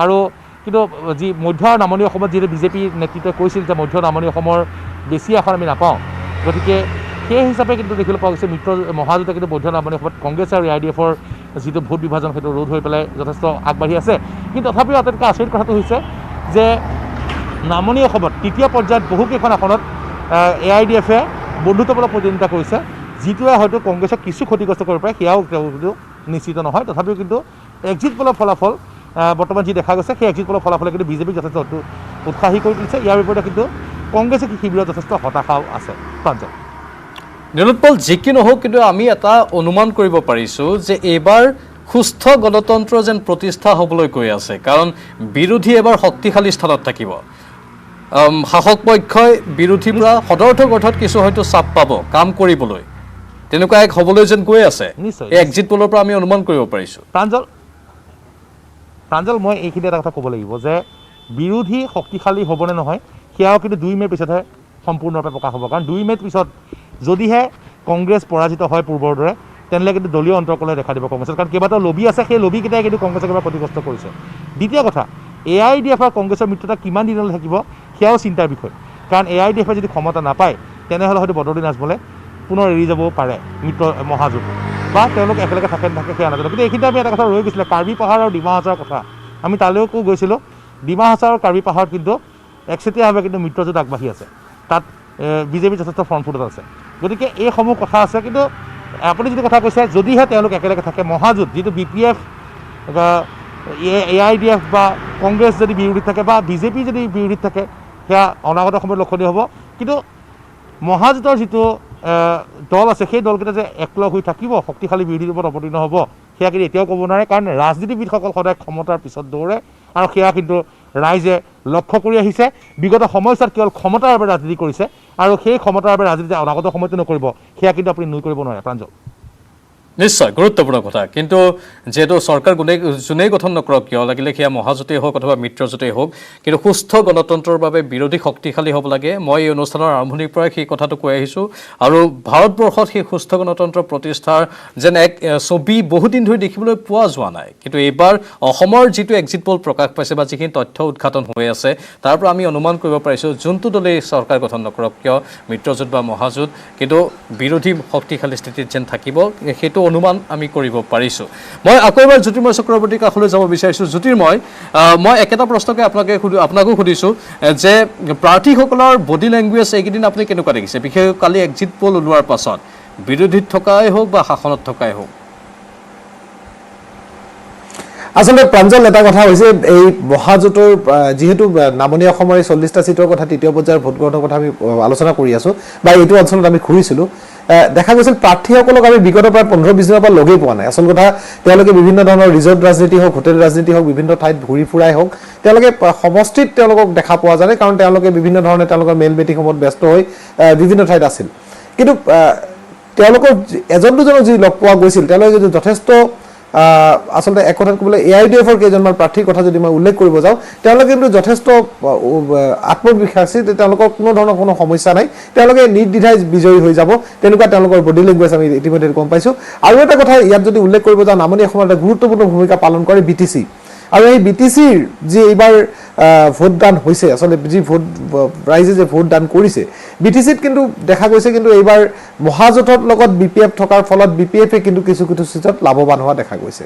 আৰু কিন্তু যি মধ্য আৰু নামনি অসমত যিহেতু বিজেপিৰ নেতৃত্বই কৈছিল যে মধ্য নামনি অসমৰ বেছি আসন আমি নাপাওঁ গতিকে সেই হিচাপে কিন্তু দেখিবলৈ পোৱা গৈছে মহাজোঁটে কিন্তু মধ্য নামনি অসমত কংগ্ৰেছ আৰু AIDFৰ যিটো ভোট বিভাজন সেইটো ৰোধ হৈ পেলাই যথেষ্ট আগবাঢ়ি আছে কিন্তু তথাপিও আটাইতকৈ আচৰিত কথাটো হৈছে যে নামনি অসমত তৃতীয় পৰ্যায়ত বহুকেইখন আসনত AIDFে বন্ধুত্বমূলক প্ৰতিদ্বন্দ্বিতা কৰিছে যিটোৱে হয়তো কংগ্ৰেছক কিছু ক্ষতিগ্ৰস্ত কৰিব পাৰে সেয়াও নিশ্চিত নহয় তথাপিও কিন্তু এক্সিট পলৰ ফলাফল বৰ্তমান যি দেখা গৈছে সেই এক্সিট পলৰ ফলাফলে কিন্তু বিজেপিক যথেষ্ট উৎসাহী কৰি তুলিছে ইয়াৰ বিপৰীতে কিন্তু কংগ্ৰেছে শিবিৰত যথেষ্ট হতাশাও আছে প্ৰাঞ্জল নীলোৎপল যি কি নহওক কিন্তু আমি এটা অনুমান কৰিব পাৰিছোঁ যে এইবাৰ সুস্থ গণতন্ত্ৰ যেন প্ৰতিষ্ঠা হ'বলৈ গৈ আছে কাৰণ বিৰোধী এবাৰ শক্তিশালী স্থানত থাকিব শাসক পক্ষই বিৰোধীৰ পৰা সদৰ্থক অৰ্থত কিছু হয়তো চাপ পাব কাম কৰিবলৈ তেনেকুৱা এক হ'বলৈ যেন গৈ আছে এই এক্সিট পলৰ পৰা আমি অনুমান কৰিব পাৰিছোঁ প্ৰাঞ্জল মই এইখিনি এটা কথা ক'ব লাগিব যে বিৰোধী শক্তিশালী হ'বনে নহয় সেয়াও কিন্তু 2 মে'ৰ পিছতহে সম্পূৰ্ণৰূপে প্ৰকাশ হ'ব কাৰণ 2 মে'ৰ পিছত যদিহে কংগ্ৰেছ পৰাজিত হয় পূৰ্বৰ দৰে তেনেহ'লে কিন্তু দলীয় অন্তৰ্কলহে দেখা দিব কংগ্ৰেছত কাৰণ কেইবাটাও লবি আছে সেই লবিকেইটাই কিন্তু কংগ্ৰেছক এবাৰ ক্ষতিগ্ৰস্ত কৰিছে দ্বিতীয় কথা AIDF আৰু কংগ্ৰেছৰ মিত্ৰতা কিমান দিনলৈ থাকিব সেয়াও চিন্তাৰ বিষয় কাৰণ AIDFে যদি ক্ষমতা নাপায় তেনেহ'লে হয়তো বদৰুদ্দিন আজমলে পুনৰ এৰি যাব পাৰে মিত্ৰ মহাজোঁট বা তেওঁলোক একেলগে থাকে নাথাকে সেয়া নাজানো কিন্তু এইখিনিতে আমি এটা কথা ৰৈ গৈছিলে কাৰ্বি পাহাৰ আৰু ডিমা হাছাওৰ কথা আমি তালৈকো গৈছিলোঁ ডিমা হাছাও আৰু কাৰ্বি পাহাৰত কিন্তু একচেটিয়াভাৱে কিন্তু মিত্ৰজোঁট আগবাঢ়ি আছে তাত বিজেপি যথেষ্ট ফ্ৰণ্ট ফুটত আছে গতিকে এইসমূহ কথা আছে কিন্তু আপুনি যিটো কথা কৈছে যদিহে তেওঁলোক একেলগে থাকে মহাজোঁট যিটো BPF বা AIDF বা কংগ্ৰেছ যদি বিৰোধীত থাকে বা বিজেপি যদি বিৰোধীত থাকে সেয়া অনাগত সময়ত লক্ষণীয় হ'ব কিন্তু মহাজোঁটৰ যিটো দল আছে সেই দলকেইটা যে একলগ হৈ থাকিব শক্তিশালী বিৰোধীৰ ওপৰত অৱতীৰ্ণ হ'ব সেয়া কিন্তু এতিয়াও ক'ব নোৱাৰে কাৰণ ৰাজনীতিবিদসকল সদায় ক্ষমতাৰ পিছত দৌৰে আৰু সেয়া কিন্তু ৰাইজে লক্ষ্য কৰি আহিছে বিগত সময়ছোৱাত কেৱল ক্ষমতাৰ বাবে ৰাজনীতি কৰিছে আৰু সেই ক্ষমতাৰ বাবে ৰাজনীতি অনাগত সময়তো নকৰিব সেয়া কিন্তু আপুনি নুই কৰিব নোৱাৰে প্ৰাঞ্জল নিশ্চয় গুৰুত্বপূৰ্ণ কথা কিন্তু যেহেতু চৰকাৰ যোনেই গঠন নকৰক কিয় লাগিলে সেয়া মহাজোঁটেই হওক অথবা মিত্ৰজোঁটেই হওক কিন্তু সুস্থ গণতন্ত্ৰৰ বাবে বিৰোধী শক্তিশালী হ'ব লাগে মই এই অনুষ্ঠানৰ আৰম্ভণিৰ পৰাই সেই কথাটো কৈ আহিছোঁ আৰু ভাৰতবৰ্ষত সেই সুস্থ গণতন্ত্ৰ প্ৰতিষ্ঠাৰ যেন এক ছবি বহুদিন ধৰি দেখিবলৈ পোৱা যোৱা নাই কিন্তু এইবাৰ অসমৰ যিটো এক্সিট পল প্ৰকাশ পাইছে বা যিখিনি তথ্য উদ্ঘাটন হৈ আছে তাৰ পৰা আমি অনুমান কৰিব পাৰিছোঁ যোনটো দলেই চৰকাৰ গঠন নকৰক কিয় মিত্ৰজোঁট বা মহাজোঁট কিন্তু বিৰোধী শক্তিশালী স্থিতিত যেন থাকিব সেইটো অনুমান আমি কৰিব পাৰিছোঁ মই আকৌ এবাৰ জ্যোতিৰ্ময় চক্ৰৱৰ্তীৰ কাষলৈ যাব বিচাৰিছোঁ জ্যোতিৰ্ময় মই একেটা প্ৰশ্নকে আপোনাকো সুধিছোঁ যে প্ৰাৰ্থীসকলৰ বডি লেংগুৱেজ এইকেইদিন আপুনি কেনেকুৱা দেখিছে বিশেষকৈ কালি এক্সিট পল ওলোৱাৰ পাছত বিৰোধীত থকাই হওক বা শাসনত থকাই হওক আচলতে প্ৰাঞ্জল এটা কথা হৈছে এই মহাজোঁটৰ যিহেতু নামনি অসমৰ 40টা সিটৰ কথা তৃতীয় পৰ্যায়ৰ ভোট গ্ৰহণৰ কথা আমি আলোচনা কৰি আছো বা এইটো অঞ্চলত আমি ঘূৰিছিলোঁ দেখা গৈছিল প্ৰাৰ্থীসকলক আমি বিগত প্ৰায় 15-20 দিনৰ পৰা লগেই পোৱা নাই আচল কথা তেওঁলোকে বিভিন্ন ধৰণৰ ৰিজৰ্ট ৰাজনীতি হওক হোটেল ৰাজনীতি হওক বিভিন্ন ঠাইত ঘূৰি ফুৰাই হওক তেওঁলোকে সমষ্টিত তেওঁলোকক দেখা পোৱা যায় কাৰণ তেওঁলোকে বিভিন্ন ধৰণে তেওঁলোকৰ মেইল মিটিংসমূহত ব্যস্ত হৈ বিভিন্ন ঠাইত আছিল কিন্তু তেওঁলোকৰ এজন দুজনক যি লগ পোৱা গৈছিল তেওঁলোকে যদি যথেষ্ট আসলে এক কথাত ক'বলৈ AIDFৰ কেইজনমান প্ৰাৰ্থীৰ কথা যদি মই উল্লেখ কৰিব যাওঁ তেওঁলোকে কিন্তু যথেষ্ট আত্মবিশ্বাসী তেওঁলোকৰ কোনো ধৰণৰ কোনো সমস্যা নাই তেওঁলোকে নিৰ্দ্বিধাই বিজয়ী হৈ যাব তেনেকুৱা তেওঁলোকৰ বডি লেংগুৱেজ আমি ইতিমধ্যে গম পাইছোঁ আৰু এটা কথা ইয়াত যদি উল্লেখ কৰিব যাওঁ নামনি অসমৰ এটা গুৰুত্বপূৰ্ণ ভূমিকা পালন কৰে BTC আৰু এই BTCৰ যি এইবাৰ ভোটদান হৈছে আসলে যি ভোট ৰাইজে যে ভোটদান কৰিছে BTCত কিন্তু দেখা গৈছে কিন্তু এইবাৰ মহাজোঁটৰ লগত BPF থকাৰ ফলত BPFে কিন্তু কিছু কিছু সিটত লাভৱান হোৱা দেখা গৈছে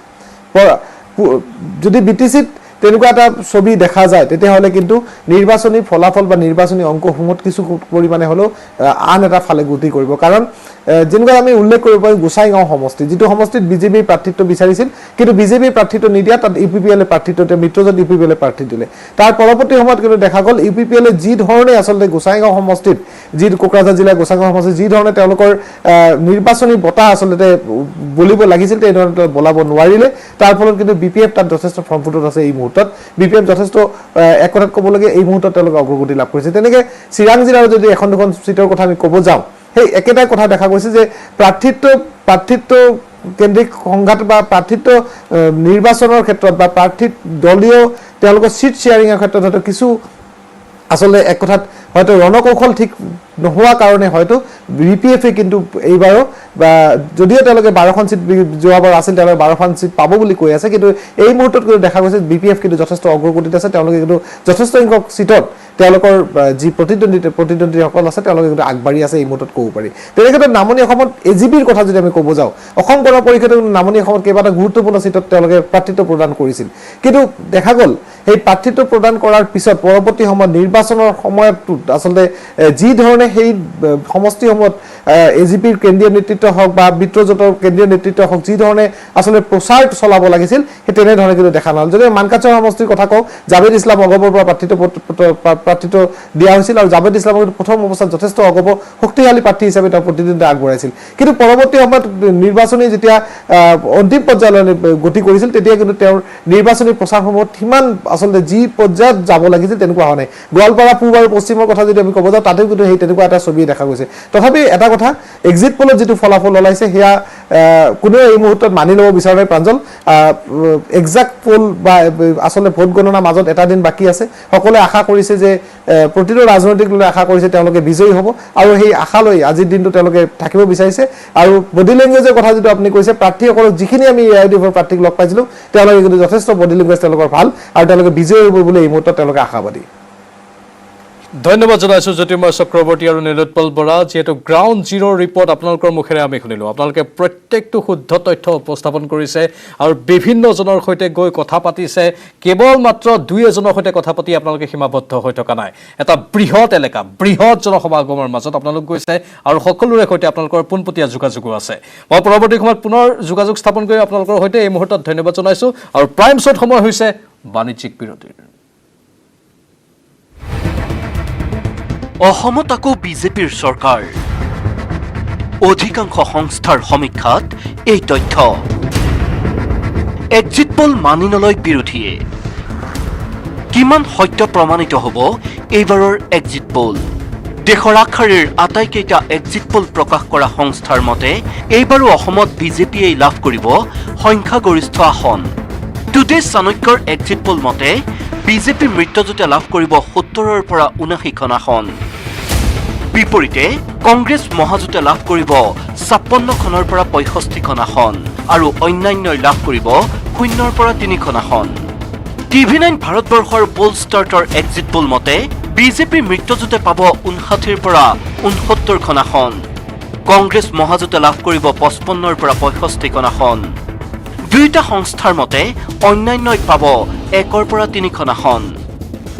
যদি BTCত তেনেকুৱা এটা ছবি দেখা যায় তেতিয়াহ'লে কিন্তু নিৰ্বাচনী ফলাফল বা নিৰ্বাচনী অংকসমূহত কিছু পৰিমাণে হ'লেও আন এটা ফালে গতি কৰিব কাৰণ যেনেকৈ আমি উল্লেখ কৰিব পাৰোঁ গোসাইগাঁও সমষ্টি যিটো সমষ্টিত বিজেপিৰ প্ৰাৰ্থিত্ব বিচাৰিছিল কিন্তু বিজেপিৰ প্ৰাৰ্থিত্ব নিদিয়া তাত UPPL প্ৰাৰ্থিত্ব মিত্ৰজোঁট UPPL প্ৰাৰ্থী দিলে তাৰ পৰৱৰ্তী সময়ত কিন্তু দেখা গ'ল UPPL যি ধৰণে আচলতে গোসাইগাঁও সমষ্টিত যি কোকৰাঝাৰ জিলাৰ গোসাইগাঁও সমষ্টিত যি ধৰণে তেওঁলোকৰ নিৰ্বাচনী বঁটা আচলতে বলিব লাগিছিল তেনেধৰণে বলাব নোৱাৰিলে তাৰ ফলত কিন্তু BPF তাত যথেষ্ট ফ্ৰমফুটত আছে এই মুহূৰ্তত BPF যথেষ্ট এক কথাত ক'বলগীয়া এই মুহূৰ্তত তেওঁলোকে অগ্ৰগতি লাভ কৰিছে তেনেকৈ চিৰাং জিলাৰ যদি এখন দুখন সিটৰ কথা আমি ক'ব যাওঁ সেই একেটা কথা দেখা গৈছে যে প্ৰাৰ্থিত্ব কেন্দ্ৰিক সংঘাত বা প্ৰাৰ্থিত্ব নিৰ্বাচনৰ ক্ষেত্ৰত বা প্ৰাৰ্থিত দলীয় তেওঁলোকৰ সিট শ্বেয়াৰিঙৰ ক্ষেত্ৰত হয়তো কিছু আসলে এক কথাত হয়তো ৰণকৌশল ঠিক নোহোৱা কাৰণে হয়তো BPFে কিন্তু এইবাৰো বা যদিও তেওঁলোকে 12খন সিট যোৱাবাৰ আছিল তেওঁলোকে 12খন সিট পাব বুলি কৈ আছে কিন্তু এই মুহূৰ্তত কিন্তু দেখা গৈছে BPF কিন্তু যথেষ্ট অগ্ৰগতিত আছে তেওঁলোকে কিন্তু যথেষ্ট সংখ্যক সিটত তেওঁলোকৰ যি প্ৰতিদ্বন্দ্বীসকল আছে তেওঁলোকে কিন্তু আগবাঢ়ি আছে এই মুহূৰ্তত ক'ব পাৰি তেনেক্ষেত্ৰত নামনি অসমত AGPৰ কথা যদি আমি ক'ব যাওঁ অসম গণ পৰিষদে নামনি অসমত কেইবাটা গুৰুত্বপূৰ্ণ সিটত তেওঁলোকে প্ৰাৰ্থিত্ব প্ৰদান কৰিছিল কিন্তু দেখা গ'ল সেই প্ৰাৰ্থিত্ব প্ৰদান কৰাৰ পিছত পৰৱৰ্তী সময়ত নিৰ্বাচনৰ সময়ত আচলতে যি ধৰণে সেই সমষ্টিসমূহত AGPৰ কেন্দ্ৰীয় নেতৃত্ব হওক বা মিত্ৰজোঁটৰ কেন্দ্ৰীয় নেতৃত্ব হওক যি ধৰণে আচলতে প্ৰচাৰ চলাব লাগিছিল সেই তেনেধৰণে কিন্তু দেখা নহ'ল যদি মানকাচৰ সমষ্টিৰ কথা কওঁ জাভেদ ইছলাম অগপৰ পৰা প্ৰাৰ্থিত্ব দিয়া হৈছিল আৰু জাভেদ ইছলামক প্ৰথম অৱস্থাত যথেষ্ট অগপ শক্তিশালী প্ৰাৰ্থী হিচাপে তেওঁ প্ৰতিদ্বন্দ্বিতা আগবঢ়াইছিল কিন্তু পৰৱৰ্তী সময়ত নিৰ্বাচনী যেতিয়া অন্তিম পৰ্যায়লৈ গতি কৰিছিল তেতিয়া কিন্তু তেওঁৰ নিৰ্বাচনী প্ৰচাৰসমূহত সিমান আচলতে যি পৰ্যায়ত যাব লাগিছিল তেনেকুৱা হোৱা নাই গোৱালপাৰা পূব আৰু পশ্চিমৰ কথা যদি আমি ক'ব যাওঁ তাতেও কিন্তু সেই তেনেকুৱা এটা ছবি দেখা গৈছে তথাপি এটা কথা এক্সিট পলত যিটো ফলাফল ওলাইছে সেয়া কোনেও এই মুহূৰ্তত মানি ল'ব বিচৰা নাই প্ৰাঞ্জল এক্সাক্ট পোল বা আচলতে ভোট গণনাৰ মাজত এটা দিন বাকী আছে সকলোৱে আশা কৰিছে যে প্ৰতিটো ৰাজনৈতিক দলে আশা কৰিছে তেওঁলোকে বিজয়ী হ'ব আৰু সেই আশালৈ আজিৰ দিনটো তেওঁলোকে থাকিব বিচাৰিছে আৰু বডি লেংগুৱেজৰ কথা যিটো আপুনি কৈছে প্ৰাৰ্থীসকলক যিখিনি আমি AIDFৰ প্ৰাৰ্থীক লগ পাইছিলোঁ তেওঁলোকে কিন্তু যথেষ্ট বডি লেংগুৱেজ তেওঁলোকৰ ভাল আৰু তেওঁলোকে বিজয়ী হ'ব বুলি এই মুহূৰ্তত তেওঁলোকে আশাবাদী ধন্যবাদ জনাইছোঁ জ্যোতিৰ্ময় চক্ৰৱৰ্তী আৰু নীলোৎপল বৰা যিহেতু গ্ৰাউণ্ড জিৰ' ৰিপৰ্ট আপোনালোকৰ মুখেৰে আমি শুনিলোঁ আপোনালোকে প্ৰত্যেকটো শুদ্ধ তথ্য উপস্থাপন কৰিছে আৰু বিভিন্নজনৰ সৈতে গৈ কথা পাতিছে কেৱল মাত্ৰ 2-এজনৰ সৈতে কথা পাতি আপোনালোকে সীমাবদ্ধ হৈ থকা নাই এটা বৃহৎ এলেকা বৃহৎ জনসমাগমৰ মাজত আপোনালোক গৈছে আৰু সকলোৰে সৈতে আপোনালোকৰ পোনপটীয়া যোগাযোগো আছে মই পৰৱৰ্তী সময়ত পুনৰ যোগাযোগ স্থাপন কৰি আপোনালোকৰ সৈতে এই মুহূৰ্তত ধন্যবাদ জনাইছোঁ আৰু প্ৰাইম শ্ব'ত সময় হৈছে বাণিজ্যিক বিৰতিৰ অসমত আকৌ বিজেপিৰ চৰকাৰ অধিকাংশ সংস্থাৰ সমীক্ষাত এই তথ্য এক্সিট পোল মানি নলয় বিৰোধীয়ে কিমান সত্য প্ৰমাণিত হ'ব এইবাৰৰ এক্সিট পোল দেশৰ আগশাৰীৰ আটাইকেইটা এক্সিট পোল প্ৰকাশ কৰা সংস্থাৰ মতে এইবাৰো অসমত বিজেপিয়ে লাভ কৰিব সংখ্যাগৰিষ্ঠ আসন টুডে চাণক্যৰ এক্সিট পোল মতে বিজেপি মিত্ৰজোঁটে লাভ কৰিব 70ৰ পৰা 79খন আসন বিপৰীতে কংগ্ৰেছ মহাজোঁটে লাভ কৰিব 56খনৰ পৰা 65খন আসন আৰু অন্যান্যই লাভ কৰিব 0ৰ পৰা 3খন আসন TV9 ভাৰতবৰ্ষৰ পোল ষ্টাৰ্টৰ এক্সিট পোল মতে বিজেপি মিত্ৰজোঁটে পাব 59ৰ পৰা 69খন আসন কংগ্ৰেছ মহাজোঁটে লাভ কৰিব 55ৰ পৰা 65খন আসন দুয়োটা সংস্থাৰ মতে অন্যান্যই পাব 1ৰ পৰা 3খন আসন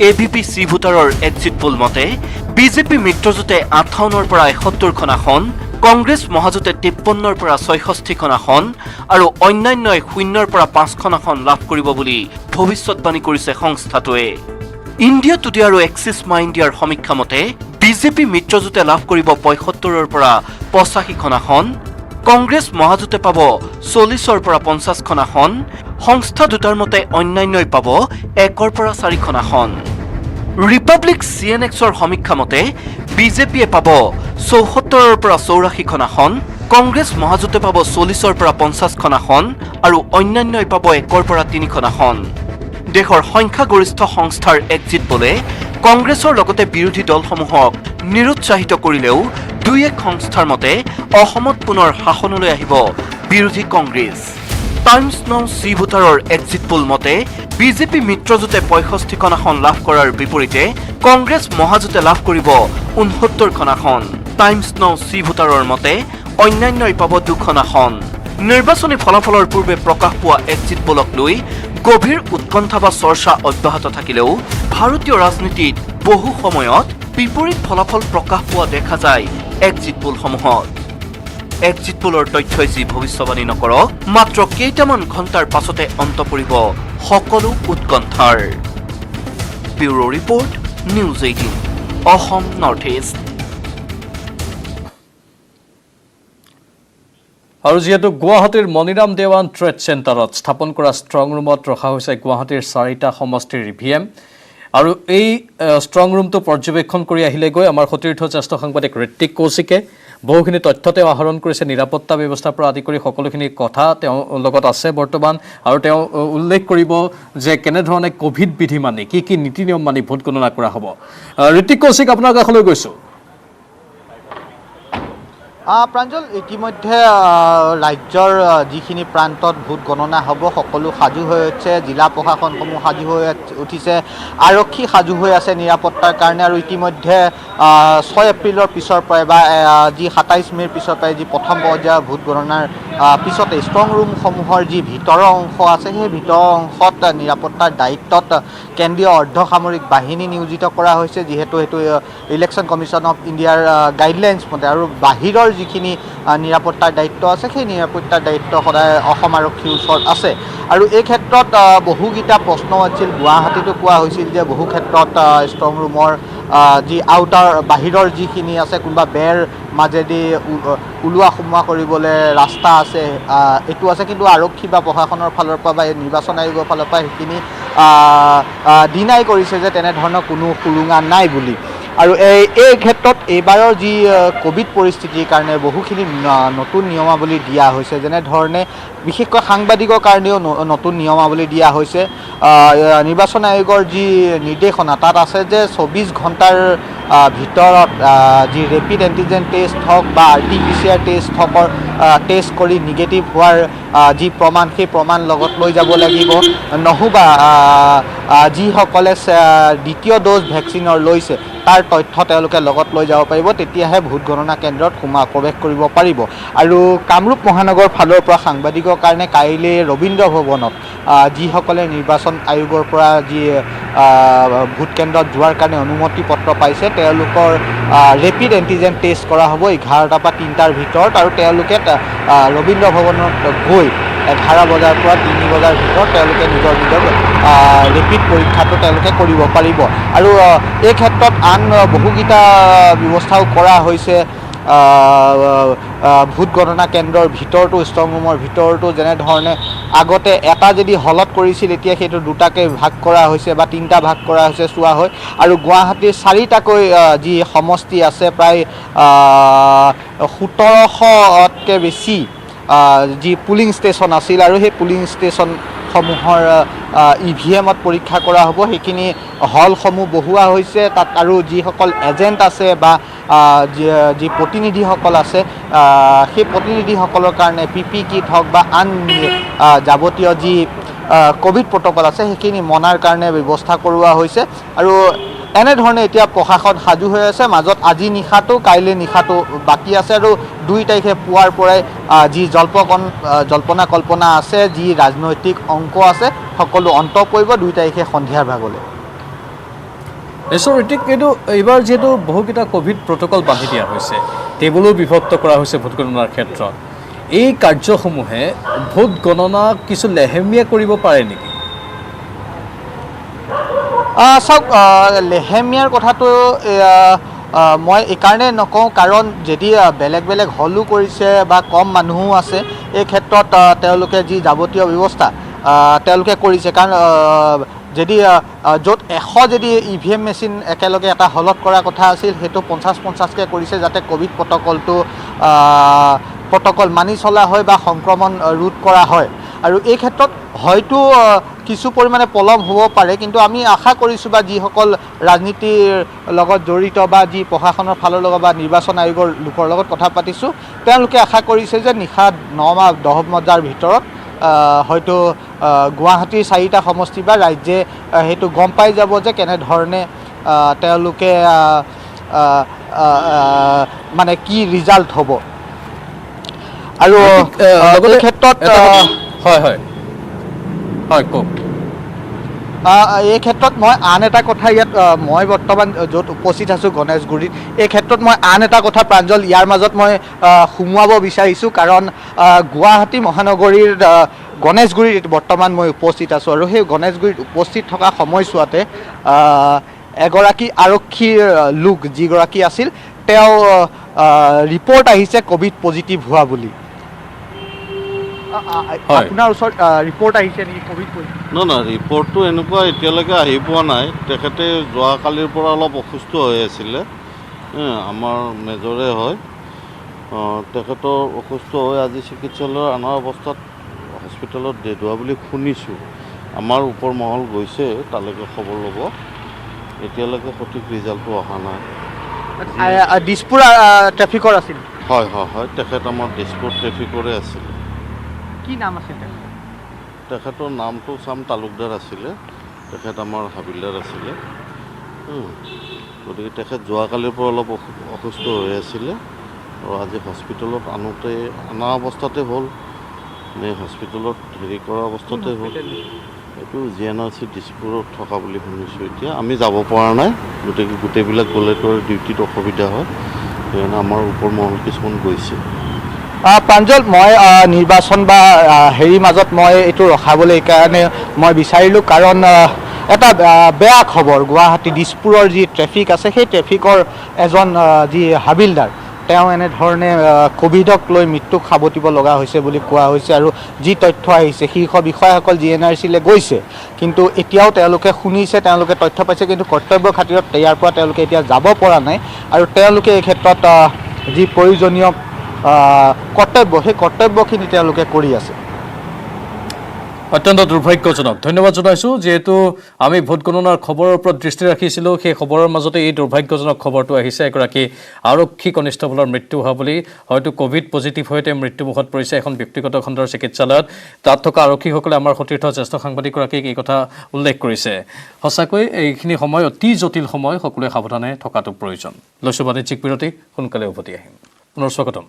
ABP চি ভোটাৰৰ এক্সিট পোল মতে বিজেপি মিত্ৰজোঁটে 58ৰ পৰা 71খন আসন, কংগ্ৰেছ মহাজোঁটে 53ৰ পৰা 66খন আসন আৰু অন্যান্যই 0ৰ পৰা 5খন আসন লাভ কৰিব বুলি ভৱিষ্যতবাণী কৰিছে সংস্থাটোৱে। ইণ্ডিয়া টুডে আৰু এক্সিছ মাই ইণ্ডিয়াৰ সমীক্ষা মতে বিজেপি মিত্ৰজোঁটে লাভ কৰিব 75ৰ পৰা 85খন আসন, কংগ্ৰেছ মহাজোঁটে পাব 40ৰ পৰা 50খন আসন, সংস্থা দুটাৰ মতে অন্যান্যই পাব 1ৰ পৰা 4খন আসন। ৰিপাব্লিক CNXৰ সমীক্ষা মতে বিজেপিয়ে পাব 74ৰ পৰা 84খন আসন, কংগ্ৰেছ মহাজোঁটে পাব 40ৰ পৰা 50খন আসন আৰু অন্যান্যই পাব 1ৰ পৰা 3খন আসন। দেশৰ সংখ্যাগৰিষ্ঠ সংস্থাৰ এক্সিট পোলে কংগ্ৰেছৰ লগতে বিৰোধী দলসমূহক নিৰুৎসাহিত কৰিলেও 2-1 সংস্থাৰ মতে অসমত পুনৰ শাসনলৈ আহিব বিৰোধী কংগ্ৰেছ। টাইমছ নাও চি ভোটাৰৰ এক্সিট পোল মতে বিজেপি মিত্ৰজোঁটে 65খন আসন লাভ কৰাৰ বিপৰীতে কংগ্ৰেছ মহাজোঁটে লাভ কৰিব 69খন আসন। টাইমছ নাও চি ভোটাৰৰ মতে অন্যান্যই পাব 2খন আসন। নিৰ্বাচনী ফলাফলৰ পূৰ্বে প্ৰকাশ পোৱা এক্সিট পোলক লৈ গভীৰ উৎকণ্ঠা বা চৰ্চা অব্যাহত থাকিলেও ভাৰতীয় ৰাজনীতিত বহু সময়ত বিপৰীত ফলাফল প্ৰকাশ পোৱা দেখা যায় এক্সিট পোলসমূহত। এক্সিট পোলৰ তথ্যই যি ভৱিষ্যবাণী নকৰক, মাত্ৰ কেইটামান ঘণ্টাৰ পাছতে অন্ত পৰিব সকলো উৎকণ্ঠাৰ। Bureau report, news 18, Assam north east. আৰু যিহেতু গুৱাহাটীৰ মণিৰাম দেৱান ট্ৰেড চেণ্টাৰত স্থাপন কৰা ষ্ট্ৰং ৰুমত ৰখা হৈছে গুৱাহাটীৰ 4টা সমষ্টিৰ EVM, আৰু এই ষ্ট্ৰং ৰুমটো পৰ্যবেক্ষণ কৰি আহিলেগৈ আমাৰ সতীৰ্থ জ্যেষ্ঠ সাংবাদিক ঋত্বিক কৌশিকে। বহুখিনি তথ্য তেওঁ আহৰণ কৰিছে, নিৰাপত্তা ব্যৱস্থাৰ পৰা আদি কৰি সকলোখিনি কথা তেওঁ লগত আছে বৰ্তমান, আৰু তেওঁ উল্লেখ কৰিব যে কেনেধৰণে কোভিড বিধি মানি কি কি নীতি নিয়ম মানি ভোট গণনা কৰা হ'ব। ঋত্বিক কৌশিক, আপোনাৰ কাষলৈ গৈছোঁ। প্ৰাঞ্জল, ইতিমধ্যে ৰাজ্যৰ যিখিনি প্ৰান্তত ভোট গণনা হ'ব সকলো সাজু হৈ উঠিছে, জিলা প্ৰশাসনসমূহ সাজু হৈ উঠিছে, আৰক্ষী সাজু হৈ আছে নিৰাপত্তাৰ কাৰণে। আৰু ইতিমধ্যে 6 এপ্ৰিলৰ পিছৰ পৰাই বা যি 27 মে'ৰ পিছৰ পৰাই যি প্ৰথম পৰ্যায়ৰ ভোট গণনাৰ পিছতে ষ্ট্ৰং ৰুমসমূহৰ যি ভিতৰৰ অংশ আছে সেই ভিতৰৰ অংশত নিৰাপত্তাৰ দায়িত্বত কেন্দ্ৰীয় অৰ্ধসামৰিক বাহিনী নিয়োজিত কৰা হৈছে, যিহেতু সেইটো ইলেকশ্যন কমিশ্যন অফ ইণ্ডিয়াৰ গাইডলাইনছ মতে। আৰু বাহিৰৰ যিখিনি নিৰাপত্তাৰ দায়িত্ব আছে সেই নিৰাপত্তাৰ দায়িত্ব সদায় অসম আৰক্ষীৰ ওচৰত আছে। আৰু এই ক্ষেত্ৰত বহুকেইটা প্ৰশ্ন আছিল। গুৱাহাটীতো কোৱা হৈছিল যে বহু ক্ষেত্ৰত ষ্ট্ৰং ৰুমৰ যি আউটাৰ বাহিৰৰ যিখিনি আছে কোনোবা বেৰ মাজেদি ওলোৱা সোমোৱা কৰিবলৈ ৰাস্তা আছে, এইটো আছে, কিন্তু আৰক্ষী বা প্ৰশাসনৰ ফালৰ পৰা বা নিৰ্বাচন আয়োগৰ ফালৰ পৰা সেইখিনি ডিনাই কৰিছে যে তেনেধৰণৰ কোনো সুৰুঙা নাই বুলি। আৰু এই ক্ষেত্ৰত এইবাৰৰ যি কোভিড পৰিস্থিতিৰ কাৰণে বহুখিনি নতুন নিয়মাৱলী দিয়া হৈছে, যেনেধৰণে বিশেষকৈ সাংবাদিকৰ কাৰণেও নতুন নিয়মাৱলী দিয়া হৈছে। নিৰ্বাচন আয়োগৰ যি নিৰ্দেশনা তাত আছে যে 24 ঘণ্টাৰ ভিতৰত যি ৰেপিড এণ্টিজেন টেষ্ট হওক বা RT-PCR টেষ্ট হওক, টেষ্ট কৰি নিগেটিভ হোৱাৰ যি প্ৰমাণ সেই প্ৰমাণ লগত লৈ যাব লাগিব, নহবা যিসকলে দ্বিতীয় ড'জ ভেকচিনৰ লৈছে তাৰ তথ্য তেওঁলোকে লগত লৈ যাব পাৰিব, তেতিয়াহে ভোট গণনা কেন্দ্ৰত প্ৰৱেশ কৰিব পাৰিব। আৰু কামৰূপ মহানগৰ ফালৰ পৰা সাংবাদিকৰ কাৰণে কাইলৈ ৰবীন্দ্ৰ ভৱনত যিসকলে নিৰ্বাচন আয়োগৰ পৰা যি ভোট কেন্দ্ৰত যোৱাৰ কাৰণে অনুমতি পত্ৰ পাইছে তেওঁলোকৰ ৰেপিড এণ্টিজেন টেষ্ট কৰা হ'ব 11টা পৰা 3টাৰ ভিতৰত। আৰু তেওঁলোকে ৰবীন্দ্ৰ ভৱনত গৈ 11 বজাৰ পৰা 3 বজাৰ ভিতৰত তেওঁলোকে নিজৰ ৰেপিড পৰীক্ষাটো তেওঁলোকে কৰিব পাৰিব। আৰু এই ক্ষেত্ৰত আন বহুকেইটা ব্যৱস্থাও কৰা হৈছে ভোট গণনা কেন্দ্ৰৰ ভিতৰতো, ষ্ট্ৰং ৰুমৰ ভিতৰতো। যেনেধৰণে আগতে এটা যদি হলত কৰিছিল, এতিয়া সেইটো 2টাকৈ ভাগ কৰা হৈছে বা 3টা ভাগ কৰা হৈছে চোৱা হয়। আৰু গুৱাহাটীৰ 4টাকৈ যি সমষ্টি আছে, প্ৰায় 1700তকৈ বেছি যি পুলিং ষ্টেচন আছিল, আৰু সেই পুলিং ষ্টেচনসমূহৰ EVMত পৰীক্ষা কৰা হ'ব। সেইখিনি হলসমূহ বহুৱা হৈছে তাত, আৰু যিসকল এজেণ্ট আছে বা যি প্ৰতিনিধিসকল আছে সেই প্ৰতিনিধিসকলৰ কাৰণে PP কিট হওক বা আন যাৱতীয় যি কোভিড প্ৰট'কল আছে সেইখিনি মনাৰ কাৰণে ব্যৱস্থা কৰোৱা হৈছে। আৰু এনেধৰণে এতিয়া প্ৰশাসন সাজু হৈ আছে। মাজত আজি নিশাটো কাইলৈ নিশাটো বাকী আছে, আৰু 2 তাৰিখে পুৱাৰ পৰাই যি জল্পনা কল্পনা আছে, যি ৰাজনৈতিক অংক আছে, সকলো অন্ত পৰিব 2 তাৰিখে সন্ধিয়াৰ ভাগলৈ। নিশ্চয় ঋতিক, কিন্তু এইবাৰ যিহেতু বহুকেইটা ক'ভিড প্ৰট'কল বান্ধি দিয়া হৈছে, টেবুলো বিভক্ত কৰা হৈছে ভোট গণনাৰ ক্ষেত্ৰত, এই কাৰ্যসমূহে ভোট গণনা কিছু লেহেমীয়া কৰিব পাৰে নেকি? চাওক, লেহেমীয়াৰ কথাটো মই এইকাৰণে নকওঁ, কাৰণ যদি বেলেগ বেলেগ হলো কৰিছে বা কম মানুহো আছে, এই ক্ষেত্ৰত তেওঁলোকে যি যাৱতীয় ব্যৱস্থা তেওঁলোকে কৰিছে। কাৰণ যদি য'ত 100 যদি EVM মেচিন একেলগে এটা হলত কৰাৰ কথা আছিল, সেইটো 50-50কৈ কৰিছে, যাতে ক'ভিড প্ৰট'কল মানি চলা হয় বা সংক্ৰমণ ৰোধ কৰা হয়। আৰু এই ক্ষেত্ৰত হয়তো কিছু পৰিমাণে পলম হ'ব পাৰে, কিন্তু আমি আশা কৰিছোঁ বা যিসকল ৰাজনীতিৰ লগত জড়িত বা যি প্ৰশাসনৰ ফালৰ লগত বা নিৰ্বাচন আয়োগৰ লোকৰ লগত কথা পাতিছোঁ, তেওঁলোকে আশা কৰিছে যে নিশা 9 বা 10 বজাৰ ভিতৰত হয়তো গুৱাহাটীৰ 4টা সমষ্টি বা ৰাজ্যে সেইটো গম পাই যাব যে কেনেধৰণে তেওঁলোকে মানে কি ৰিজাল্ট হ'ব। আৰু এই ক্ষেত্ৰত হয় হয় হয় কওক। এই ক্ষেত্ৰত মই আন এটা কথা ইয়াত মই বৰ্তমান য'ত উপস্থিত আছোঁ গণেশগুৰিত, এই ক্ষেত্ৰত মই আন এটা কথা প্ৰাঞ্জল ইয়াৰ মাজত মই সোমোৱাব বিচাৰিছোঁ, কাৰণ গুৱাহাটী মহানগৰীৰ গণেশগুৰিত বৰ্তমান মই উপস্থিত আছোঁ। আৰু সেই গণেশগুৰিত উপস্থিত থকা সময়ছোৱাতে এগৰাকী আৰক্ষীৰ লোক যিগৰাকী আছিল, তেওঁ ৰিপৰ্ট আহিছে ক'ভিড পজিটিভ হোৱা বুলি। আপোনাৰ ওচৰত ৰিপৰ্ট আহিছে নেকি ক'ভিড পজিটিভ? না ৰিপৰ্টটো এনেকুৱা এতিয়ালৈকে আহি পোৱা নাই। তেখেতে যোৱাকালিৰ পৰা অলপ অসুস্থ হৈ আছিলে, আমাৰ মেজৰে হয়। তেখেতৰ অসুস্থ হৈ আজি চিকিৎসালয়ত অনা অৱস্থাত হস্পিটেলত ডেড হোৱা বুলি শুনিছোঁ। আমাৰ ওপৰ মহল গৈছে তালৈকে খবৰ ল'ব, এতিয়ালৈকে সঠিক ৰিজাল্টটো অহা নাই। দিছপুৰ ট্ৰেফিকৰ আছিল? হয় হয় হয়, তেখেত আমাৰ দিছপুৰ ট্ৰেফিকৰে আছিলে। কি নাম আছিল তেখেতৰ? নামটো চাম তালুকদাৰ আছিলে, তেখেত আমাৰ হাবিলদাৰ আছিলে। গতিকে তেখেত যোৱাকালিৰ পৰা অলপ অসুস্থ হৈ আছিলে, আৰু আজি হস্পিটেলত অনা অৱস্থাতে হ'ল নে হস্পিটেলত হেৰি কৰা অৱস্থাতে হ'ল, এইটো GNRC দিছপুৰত থকা বুলি শুনিছোঁ। এতিয়া আমি যাব পৰা নাই, গোটেইবিলাক গ'লেতো ডিউটিত অসুবিধা হয়, সেইকাৰণে আমাৰ ওপৰ মহল কিছুমান গৈছে। প্ৰাঞ্জল, মই নিৰ্বাচন বা হেৰিৰ মাজত মই এইটো ৰখাবলৈ এইকাৰণে মই বিচাৰিলোঁ, কাৰণ এটা বেয়া খবৰ। গুৱাহাটী দিছপুৰৰ যি ট্ৰেফিক আছে, সেই ট্ৰেফিকৰ এজন যি হাবিলদাৰ, তেওঁ এনেধৰণে ক'ভিডক লৈ মৃত্যুক সাৱটিব লগা হৈছে বুলি কোৱা হৈছে। আৰু যি তথ্য আহিছে, শীৰ্ষ বিষয়াসকল GNRCলৈ গৈছে, কিন্তু এতিয়াও তেওঁলোকে শুনিছে, তেওঁলোকে তথ্য পাইছে, কিন্তু কৰ্তব্যৰ খাতিৰত ইয়াৰ পৰা তেওঁলোকে এতিয়া যাব পৰা নাই। আৰু তেওঁলোকে এই ক্ষেত্ৰত যি প্ৰয়োজনীয় কৰ্তব্য, সেই কৰ্তব্যখিনি তেওঁলোকে কৰি আছে। অত্যন্ত দুৰ্ভাগ্যজনক। ধন্যবাদ জনাইছোঁ, যিহেতু আমি ভোট গণনাৰ খবৰৰ ওপৰত দৃষ্টি ৰাখিছিলোঁ, সেই খবৰৰ মাজতে এই দুৰ্ভাগ্যজনক খবৰটো আহিছে। এগৰাকী আৰক্ষী কনিষ্টবলৰ মৃত্যু হোৱা বুলি, হয়তো ক'ভিড পজিটিভ হৈ তেওঁ মৃত্যুমুখত পৰিছে এখন ব্যক্তিগত খণ্ডৰ চিকিৎসালয়ত। তাত থকা আৰক্ষীসকলে আমাৰ সতীৰ্থ জ্যেষ্ঠ সাংবাদিকগৰাকীক এই কথা উল্লেখ কৰিছে। সঁচাকৈ এইখিনি সময় অতি জটিল সময়, সকলোৱে সাৱধানে থকাটো প্ৰয়োজন। লৈছোঁ বাণিজ্যিক বিৰতি, সোনকালে উভতি আহিম। পুনৰ স্বাগতম।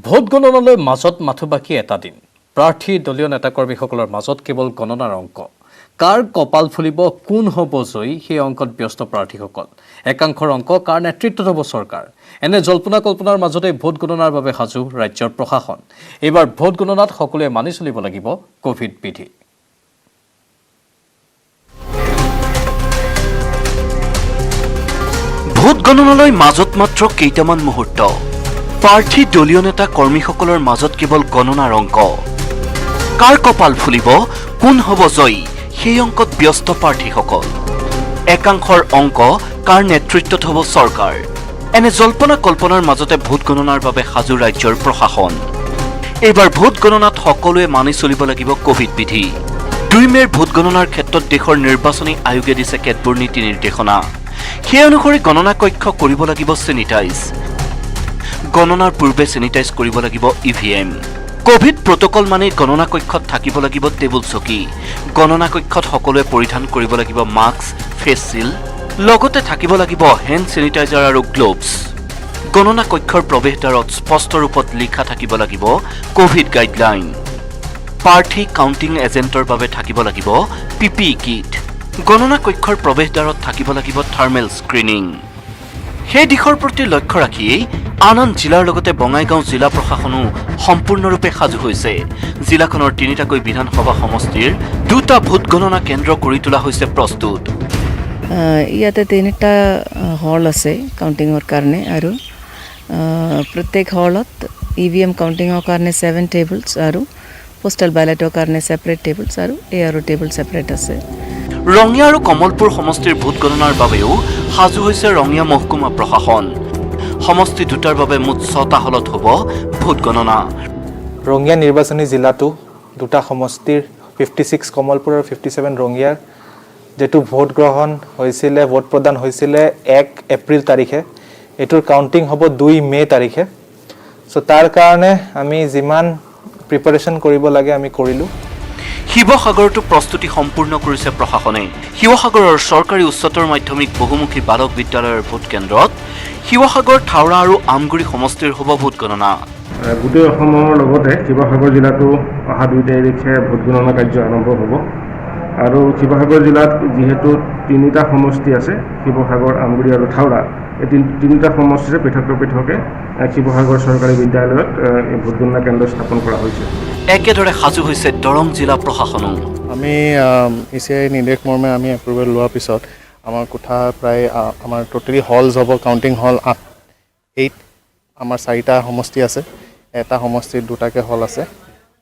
ভোট গণনালৈ মাজত মাথো বাকী এটা দিন। প্ৰাৰ্থী, দলীয় নেতাকৰ্মীসকলৰ মাজত কেৱল গণনাৰ অংক। কাৰ কপাল ফুলিব, কোন হ'ব জয়ী, সেই অংকত ব্যস্ত প্ৰাৰ্থীসকল। একাংশৰ অংক কাৰ নেতৃত্বত হ'ব চৰকাৰ। এনে জল্পনা কল্পনাৰ মাজতে ভোট গণনাৰ বাবে সাজু ৰাজ্যৰ প্ৰশাসন। এইবাৰ ভোট গণনাত সকলোৱে মানি চলিব লাগিব ক'ভিড বিধি। ভোট গণনালৈ মাজত মাত্ৰ কেইটামান মুহূৰ্ত। প্ৰাৰ্থী, দলীয় নেতা কৰ্মীসকলৰ মাজত কেৱল গণনাৰ অংক। কাৰ কপাল ফুলিব, কোন হ'ব জয়ী, সেই অংকত ব্যস্ত প্ৰাৰ্থীসকল। একাংশৰ অংক কাৰ নেতৃত্বত হ'ব চৰকাৰ। এনে জল্পনা কল্পনাৰ মাজতে ভোট গণনাৰ বাবে সাজু ৰাজ্যৰ প্ৰশাসন। এইবাৰ ভোট গণনাত সকলোৱে মানি চলিব লাগিব ক'ভিড বিধি। 2 মে'ৰ ভোট গণনাৰ ক্ষেত্ৰত দেশৰ নিৰ্বাচনী আয়োগে দিছে কেতবোৰ নীতি নিৰ্দেশনা। সেই অনুসৰি গণনা কক্ষ কৰিব লাগিব চেনিটাইজ। গণনাৰ পূৰ্বে চেনিটাইজ কৰিব লাগিব EVM। ক'ভিড প্ৰট'কল মানি গণনা কক্ষত থাকিব লাগিব টেবুল চকী। গণনা কক্ষত সকলোৱে পৰিধান কৰিব লাগিব মাস্ক, ফেচ চিল্ড, লগতে থাকিব লাগিব হেণ্ড চেনিটাইজাৰ আৰু গ্লোভছ। গণনা কক্ষৰ প্ৰৱেশদ্বাৰত স্পষ্ট ৰূপত লিখা থাকিব লাগিব ক'ভিড গাইডলাইন। প্ৰাৰ্থী, কাউণ্টিং এজেণ্টৰ বাবে থাকিব লাগিব PPE কিট। গণনা কক্ষৰ প্ৰৱেশদ্বাৰত থাকিব লাগিব থাৰ্মেল স্ক্ৰিনিং। সেই দিশৰ প্ৰতি লক্ষ্য ৰাখিয়েই আন জিলাৰ লগতে বঙাইগাঁও জিলা প্ৰশাসনো সম্পূৰ্ণৰূপে সাজু হৈছে। জিলাখনৰ 3টাকৈ বিধানসভা সমষ্টিৰ 2টা ভোট গণনা কেন্দ্ৰ কৰি তোলা হৈছে প্ৰস্তুত। ইয়াতে 3টা হল আছে কাউণ্টিঙৰ কাৰণে আৰু প্ৰত্যেক হলত EVM কাউণ্টিঙৰ কাৰণে 7 টেবলছ আৰু পোষ্টেল বেলেটৰ কাৰণে ছেপাৰেট টেবলছ আৰু ARO টেবল ছেপাৰেট আছে। ৰঙিয়া আৰু কমলপুৰ সমষ্টিৰ ভোট গণনাৰ বাবেও সাজু হৈছে ৰঙিয়া মহকুমা প্ৰশাসন। সমষ্টি 2টাৰ বাবে মুঠ 6টা হলত হ'ব ভোট গণনা। ৰঙিয়া নিৰ্বাচনী জিলাটো 2টা সমষ্টিৰ 56 কমলপুৰ আৰু 57 ৰঙিয়াৰ যেটো ভোট গ্ৰহণ হৈছিলে ভোট প্ৰদান হৈছিলে 1 এপ্ৰিল তাৰিখে এটোৰ কাউণ্টিং হ'ব 2 মে তাৰিখে। সো তাৰ কাৰণে আমি যিমান প্ৰিপাৰেচন কৰিব লাগে আমি কৰিলোঁ। শিৱসাগৰতো প্ৰস্তুতি সম্পূৰ্ণ কৰিছে প্ৰশাসনে। শিৱসাগৰৰ চৰকাৰী উচ্চতৰ মাধ্যমিক বহুমুখী বালক বিদ্যালয়ৰ ভোট কেন্দ্ৰত শিৱসাগৰ থাওৰা আৰু আমগুৰি সমষ্টিৰ হ'ব ভোট গণনা। গোটেই অসমৰ লগতে শিৱসাগৰ জিলাতো অহা 2 তাৰিখে ভোট গণনা কাৰ্য আৰম্ভ হ'ব আৰু শিৱসাগৰ জিলাত যিহেতু 3টা সমষ্টি আছে শিৱসাগৰ আমগুৰি আৰু থাওৰা এই 3টা সমষ্টিৰে পৃথকে শিৱসাগৰ চৰকাৰী বিদ্যালয়ত ভোট গণনা কেন্দ্ৰ স্থাপন কৰা হৈছে। একেদৰে সাজু হৈছে দৰং জিলা প্ৰশাসনো। আমি ECI নিৰ্দেশ মৰ্মে আমি এপ্ৰুভেল লোৱাৰ পিছত আমাৰ কোঠা প্ৰায় আমাৰ টোটেলি হলছ হ'ব কাউণ্টিং হল 8 আমাৰ 4টা সমষ্টি আছে। এটা সমষ্টিত 2টাকে হল আছে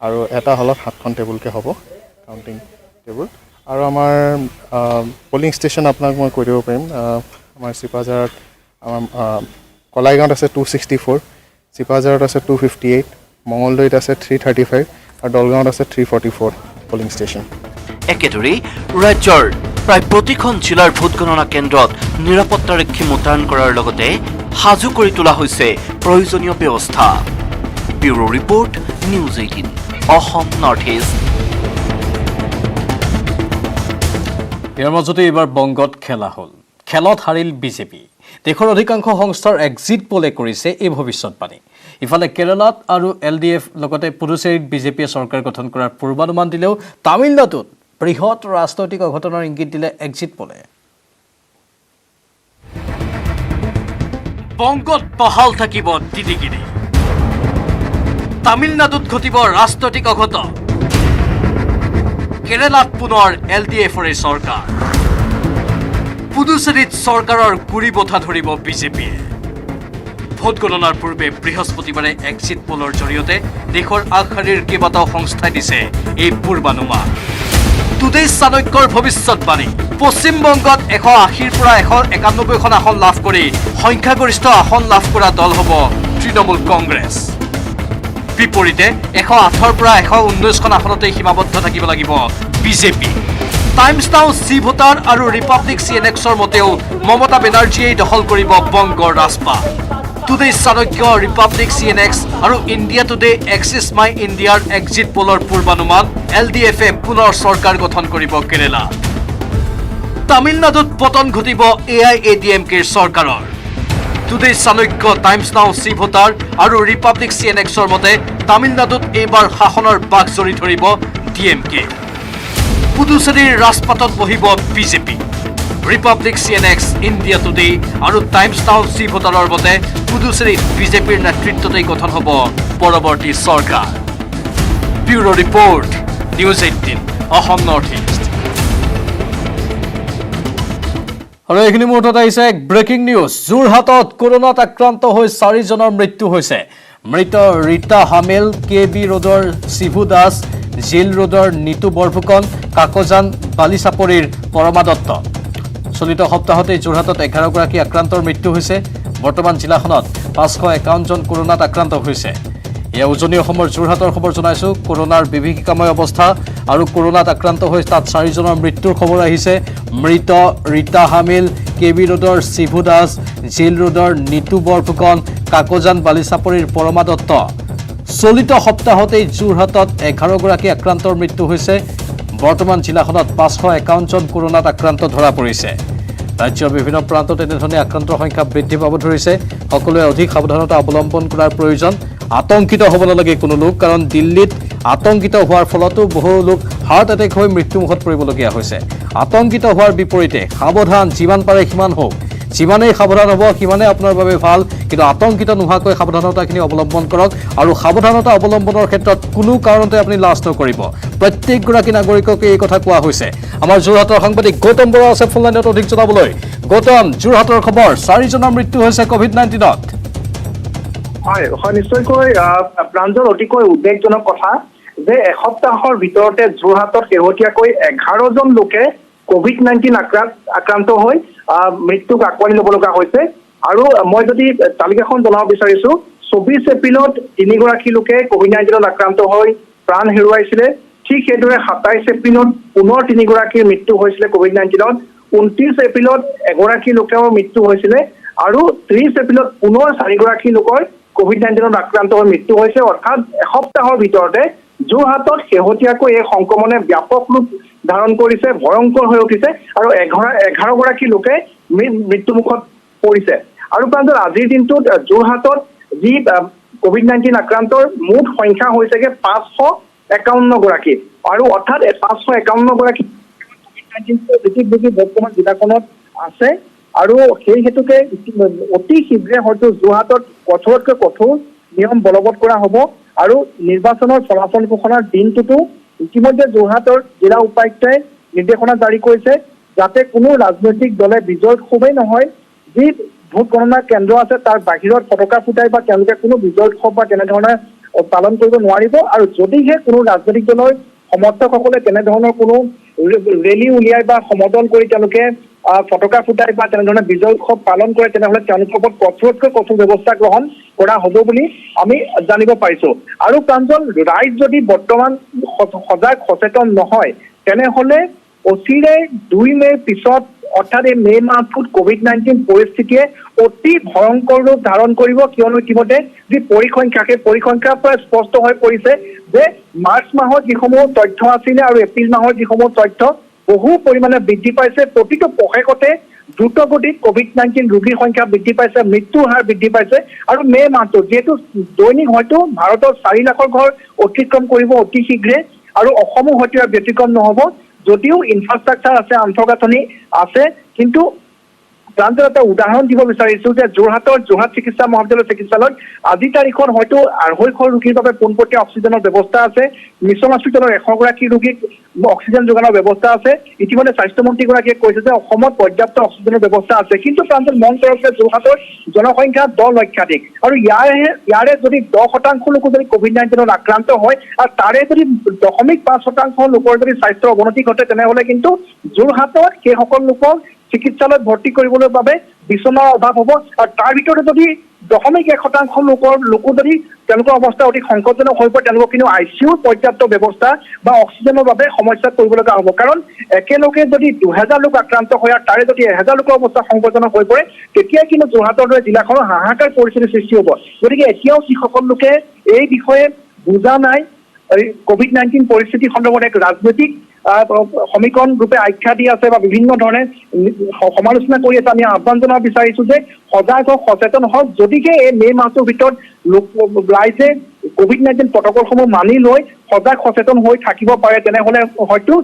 আৰু এটা হলত 7খন টেবুলকে হ'ব কাউণ্টিং টেবুল। আৰু আমাৰ পলিং ষ্টেচন আপোনাক মই কৈ দিব পাৰিম। আমাৰ চিপাঝাৰত আমাৰ কলাইগাঁৱত আছে 264, চিপাঝাৰত আছে 258, মঙলদৈত আছে 335 আৰু দলগাঁৱত আছে 344 পলিং ষ্টেচন। একেদৰেই ৰাজ্যৰ প্ৰায় প্ৰতিখন জিলাৰ ভোট গণনা কেন্দ্ৰত নিৰাপত্তাৰক্ষী মোতায়েন কৰাৰ লগতে সাজু কৰি তোলা হৈছে প্ৰয়োজনীয় ব্যৱস্থা। Bureau report, news 18 Assam north east. ইয়াৰ মাজতে এইবাৰ বংগত খেলা হ'ল। খেলত হাৰিল বিজেপি। দেশৰ অধিকাংশ সংস্থাৰ এক্সিট পোলে কৰিছে এই ভৱিষ্যৎবাণী। ইফালে কেৰালাত আৰু LDF লগতে পুডুচেৰীত বিজেপিয়ে চৰকাৰ গঠন কৰাৰ পূৰ্বানুমান দিলেও তামিলনাডুত বৃহৎ ৰাজনৈতিক অঘটনৰ ইংগিত দিলে এক্সিট পোলে। বংগত বহাল থাকিব দিদিগিৰি। তামিলনাডুত ঘটিব ৰাজনৈতিক অঘটন। কেৰালাত পুনৰ LDFৰে চৰকাৰ। পুডুচেৰীত চৰকাৰৰ গুৰি বঠা ধৰিব বিজেপিয়ে। ভোট গণনাৰ পূৰ্বে বৃহস্পতিবাৰে এক্সিট পোলৰ জৰিয়তে দেশৰ আগশাৰীৰ কেইবাটাও সংস্থাই দিছে এই পূৰ্বানুমান। টুডে চাণক্যৰ ভৱিষ্যৎবাণী। পশ্চিমবংগত 180ৰ পৰা 191খন আসন লাভ কৰি সংখ্যাগৰিষ্ঠ আসন লাভ কৰা দল হ'ব তৃণমূল কংগ্ৰেছ। বিপৰীতে 108ৰ পৰা 119খন আসনতেই সীমাবদ্ধ থাকিব লাগিব বিজেপি। টাইমছ নাও চি ভোটাৰ আৰু ৰিপাব্লিক CNXৰ মতেও মমতা বেনাৰ্জীয়ে দখল কৰিব বংগৰ ৰাজপাট। টুডে চাণক্য, ৰিপাব্লিক CNX আৰু ইণ্ডিয়া টুডে এক্সিছ মাই ইণ্ডিয়াৰ এক্সিট পোলৰ পূৰ্বানুমান LDFে পুনৰ চৰকাৰ গঠন কৰিব কেৰালা। তামিলনাডুত পতন ঘটিব AIADMKৰ চৰকাৰৰ। টুডে চাণক্য, টাইমছ নাও চি ভোটাৰ আৰু ৰিপাব্লিক CNXৰ মতে তামিলনাডুত এইবাৰ শাসনৰ বাঘ জৰি ধৰিব DMK। পুডুচেৰীৰ ৰাজপাটত বহিব BJP. Republic CNX, India today আৰু টাইমছ নাও চি ভোটাৰৰ মতে পুডুচেৰীত বিজেপিৰ নেতৃত্বতেই গঠন হ'ব পৰৱৰ্তী চৰকাৰ। Bureau report, news 18 Assam north east. আৰু এইখিনি মুহূৰ্তত আহিছে এক ব্ৰেকিং নিউজ। যোৰহাটত কৰোণাত আক্ৰান্ত হৈ 4জনৰ মৃত্যু হৈছে। মৃত ৰীতা হামেল, KB ৰোডৰ শিভু দাস, জিল ৰোডৰ নিতু বৰফুকন, কাকজান বালিচাপৰিৰ পৰমা দত্ত। চলিত সপ্তাহতে যোৰহাটত 11গৰাকী আক্ৰান্তৰ মৃত্যু হৈছে। বৰ্তমান জিলাখনত 551 জন কৰোণাত আক্ৰান্ত হৈছে। এয়া উজনি অসমৰ যোৰহাটৰ খবৰ জনাইছোঁ। কৰোণাৰ বিভীষিকাময় অৱস্থা আৰু কৰোণাত আক্ৰান্ত হৈ তাত 4জনৰ মৃত্যুৰ খবৰ আহিছে। মৃত ৰীতা হামিল, KB ৰোডৰ শিভু দাস, জিল ৰোডৰ নিতু বৰফুকন, কাকজান বালিচাপৰিৰ পৰমা দত্ত। চলিত সপ্তাহতেই যোৰহাটত 11গৰাকী আক্ৰান্তৰ মৃত্যু হৈছে। বৰ্তমান জিলাখনত 551 জন কৰোণাত আক্ৰান্ত ধৰা পৰিছে। ৰাজ্যৰ বিভিন্ন প্ৰান্তত এনেধৰণে আক্ৰান্তৰ সংখ্যা বৃদ্ধি পাব ধৰিছে। সকলোৱে অধিক সাৱধানতা অৱলম্বন কৰাৰ প্ৰয়োজন। আতংকিত হ'ব নালাগে কোনো লোক, কাৰণ দিল্লীত আতংকিত হোৱাৰ ফলতো বহু লোক হাৰ্ট এটেক হৈ মৃত্যুমুখত পৰিবলগীয়া হৈছে আতংকিত হোৱাৰ বিপৰীতে সাৱধান যিমান পাৰে সিমান হওক যিমানেই সাৱধান হ'ব সিমানেই আপোনাৰ বাবে ভাল কিন্তু আতংকিত নোহোৱাকৈ সাৱধানতাখিনি অৱলম্বন কৰক আৰু সাৱধানতা অৱলম্বনৰ ক্ষেত্ৰত কোনো কাৰণতে আপুনি লাজ নকৰিব প্ৰত্যেকগৰাকী নাগৰিকক এই কথা কোৱা হৈছে আমাৰ যোৰহাটৰ সাংবাদিক গৌতম বৰা আছে ফোন লাইনত অধিক জনাবলৈ গৌতম যোৰহাটৰ খবৰ 4জনৰ মৃত্যু হৈছে কোভিড-19ত হয় নিশ্চয়কৈ প্ৰাঞ্জল অতিকৈ উদ্বেগজনক কথা যে এসপ্তাহৰ ভিতৰতে যোৰহাটত শেহতীয়াকৈ 11জন লোকে কোভিড-19 আক্ৰান্ত হৈ মৃত্যুক আঁকোৱালি ল'ব লগা হৈছে আৰু মই যদি তালিকাখন জনাব বিচাৰিছো 24 এপ্ৰিলত 3গৰাকী লোকে কোভিড-19ত আক্ৰান্ত হৈ প্ৰাণ হেৰুৱাইছিলে ঠিক সেইদৰে 27 এপ্ৰিলত পুনৰ 3গৰাকীৰ মৃত্যু হৈছিলে কোভিড-19ত 29 এপ্ৰিলত এগৰাকী লোকৰ মৃত্যু হৈছিলে আৰু 30 এপ্ৰিলত পুনৰ 4গৰাকী লোকৰ কোভিড-19ত আক্ৰান্ত হৈ মৃত্যু হৈছে অৰ্থাৎ এসপ্তাহৰ ভিতৰতে যোৰহাটত শেহতীয়াকৈ এই সংক্ৰমণে ব্যাপক ৰূপ ধাৰণ কৰিছে ভয়ংকৰ হৈ উঠিছে আৰু 11গৰাকী লোকে মৃত্যুমুখত পৰিছে আৰু প্ৰাঞ্জল আজিৰ দিনটোত যোৰহাটত যি কোভিড-19 আক্ৰান্তৰ মুঠ সংখ্যা হৈছেগে 551গৰাকী আৰু অৰ্থাৎ 551গৰাকী কোভিড-19 পজিটিভ ৰোগী বৰ্তমান জিলাখনত আছে আৰু সেই হেতুকে অতি শীঘ্ৰে হয়তো যোৰহাটত কঠোৰতকৈ কঠোৰ নিয়ম বলবৎ কৰা হ'ব আৰু নিৰ্বাচনৰ ফলাফল ঘোষণাৰ দিনটোতো ইতিমধ্যে যোৰহাটৰ জিলা উপায়ুক্তই নিৰ্দেশনা জাৰি কৰিছে যাতে কোনো ৰাজনৈতিক দলে বিজয় উৎসৱেই নহয় যি ভোট গণনা কেন্দ্ৰ আছে তাৰ বাহিৰত পতাকা ফুটাই বা তেওঁলোকে কোনো বিজয় উৎসৱ বা তেনেধৰণে পালন কৰিব নোৱাৰিব আৰু যদিহে কোনো ৰাজনৈতিক দলৰ সমৰ্থকসকলে তেনেধৰণৰ কোনো ৰেলী উলিয়াই বা সমদল কৰি তেওঁলোকে পতাকা ফুটাই বা তেনেধৰণে বিজয় উৎসৱ পালন কৰে তেনেহ'লে তেওঁলোকৰ ওপৰত কঠোৰতকৈ কঠোৰ ব্যৱস্থা গ্ৰহণ কৰা হ'ব বুলি আমি জানিব পাৰিছো আৰু প্ৰাঞ্জল ৰাইজ যদি বৰ্তমান সজাগ সচেতন নহয় তেনেহ'লে অচিৰে 2 মে'ৰ পিছত অৰ্থাৎ এই মে' মাহটোত কোভিড-19 পৰিস্থিতিয়ে অতি ভয়ংকৰ ৰূপ ধাৰণ কৰিব কিয়নো ইতিমধ্যে যি পৰিসংখ্যাৰ পৰা স্পষ্ট হৈ পৰিছে যে মাৰ্চ মাহত যিসমূহ তথ্য আছিলে আৰু এপ্ৰিল মাহৰ যিসমূহ তথ্য বহু পৰিমাণে বৃদ্ধি পাইছে প্ৰতিটো পষেকতে দ্ৰুতগতিত কোভিড-19 ৰোগীৰ সংখ্যা বৃদ্ধি পাইছে মৃত্যুৰ হাৰ বৃদ্ধি পাইছে আৰু মে' মাহটো যিহেতু দৈনিক হয়তো ভাৰতৰ 4 লাখৰ ঘৰ অতিক্ৰম কৰিব অতি শীঘ্ৰে আৰু অসমো হয়তো ব্যতিক্ৰম নহ'ব যদিও ইনফ্ৰাষ্ট্ৰাকচাৰ আছে আন্তঃগাঁথনি আছে কিন্তু প্ৰাঞ্জল এটা উদাহৰণ দিব বিচাৰিছো যে যোৰহাট চিকিৎসা মহাবিদ্যালয় চিকিৎসালয়ত আজি তাৰিখত হয়তো 250 ৰোগীৰ বাবে পোনপটীয়া অক্সিজেনৰ ব্যৱস্থা আছে মিছন হস্পিটেলৰ 100গৰাকী ৰোগীক অক্সিজেন যোগানৰ ব্যৱস্থা আছে ইতিমধ্যে স্বাস্থ্যমন্ত্ৰীগৰাকীয়ে কৈছে যে অসমত পৰ্যাপ্ত অক্সিজেনৰ ব্যৱস্থা আছে কিন্তু প্ৰাঞ্জল মন কৰক যে যোৰহাটৰ জনসংখ্যা 10 লক্ষাধিক আৰু ইয়াৰে যদি 10% লোক যদি কোভিড-19ত আক্ৰান্ত হয় আৰু তাৰে যদি 0.5% লোকৰ যদি স্বাস্থ্যৰ অৱনতি ঘটে তেনেহ'লে কিন্তু যোৰহাটত সেইসকল লোকক চিকিৎসালয়ত ভৰ্তি কৰিবলৈ বাবে বিচনাৰ অভাৱ হ'ব আৰু তাৰ ভিতৰতে যদি 0.1% লোকো যদি তেওঁলোকৰ অৱস্থা অতি সংকটজনক হৈ পৰে তেওঁলোকক কিন্তু ICUৰ পৰ্যাপ্ত ব্যৱস্থা বা অক্সিজেনৰ বাবে সমস্যাত পৰিবলগীয়া হ'ব কাৰণ একেলগে যদি 2000 লোক আক্ৰান্ত হয় আৰু তাৰে যদি 1000 লোকৰ অৱস্থা সংকটজনক হৈ পৰে তেতিয়া কিন্তু যোৰহাটৰ দৰে জিলাখনৰ হাহাকাৰ পৰিস্থিতিৰ সৃষ্টি হ'ব গতিকে এতিয়াও যিসকল লোকে এই বিষয়ে বুজা নাই কোভিড-19 পৰিস্থিতি সন্দৰ্ভত এক ৰাজনৈতিক সমীকৰণ ৰূপে আখ্যা দি আছে বা বিভিন্ন ধৰণে সমালোচনা কৰি আছে আমি আহ্বান জনাব বিচাৰিছো যে সজাগ হওক সচেতন হওক যদিহে এই মে' মাহটোৰ ভিতৰত ৰাইজে কোভিড-19 প্ৰটকলসমূহ মানি লৈ সজাগ সচেতন হৈ থাকিব পাৰে তেনেহ'লে হয়তো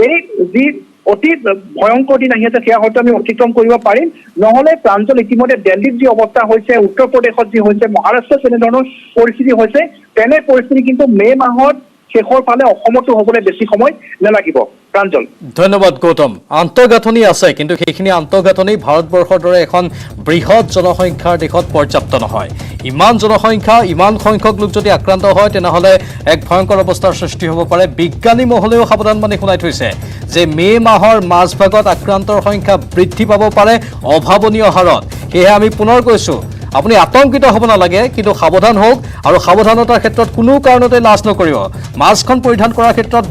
এই যি অতি ভয়ংকৰ দিন আহি আছে সেয়া হয়তো আমি অতিক্ৰম কৰিব পাৰিম নহ'লে প্ৰাঞ্জল ইতিমধ্যে দিল্লীত যি অৱস্থা হৈছে উত্তৰ প্ৰদেশত যি হৈছে মহাৰাষ্ট্ৰত তেনেধৰণৰ পৰিস্থিতি হৈছে তেনে পৰিস্থিতি কিন্তু মে' মাহত শেষৰ ফালে অসমতো হ'বলৈ বেছি সময় নালাগিব প্ৰাঞ্জল ধন্যবাদ গৌতম আন্তঃগাঁথনি আছে কিন্তু সেইখিনি আন্তঃগাঁথনি ভাৰতবৰ্ষৰ দৰে এখন বৃহৎ জনসংখ্যাৰ দেশত পৰ্যাপ্ত নহয় ইমান জনসংখ্যা ইমান সংখ্যক লোক যদি আক্ৰান্ত হয় তেনেহ'লে এক ভয়ংকৰ অৱস্থাৰ সৃষ্টি হ'ব পাৰে বিজ্ঞানী মহলেও সাৱধানবাণী শুনাই থৈছে যে মে' মাহৰ মাজভাগত আক্ৰান্তৰ সংখ্যা বৃদ্ধি পাব পাৰে অভাৱনীয় হাৰত সেয়ে আমি পুনৰ কৈছোঁ আপুনি আতংকিত হ'ব নালাগে কিন্তু সাৱধান হওক আৰু সাৱধানতাৰ ক্ষেত্ৰত কোনো কাৰণতে লাজ নকৰিব মাস্কখন পৰিধান কৰাৰ ক্ষেত্ৰত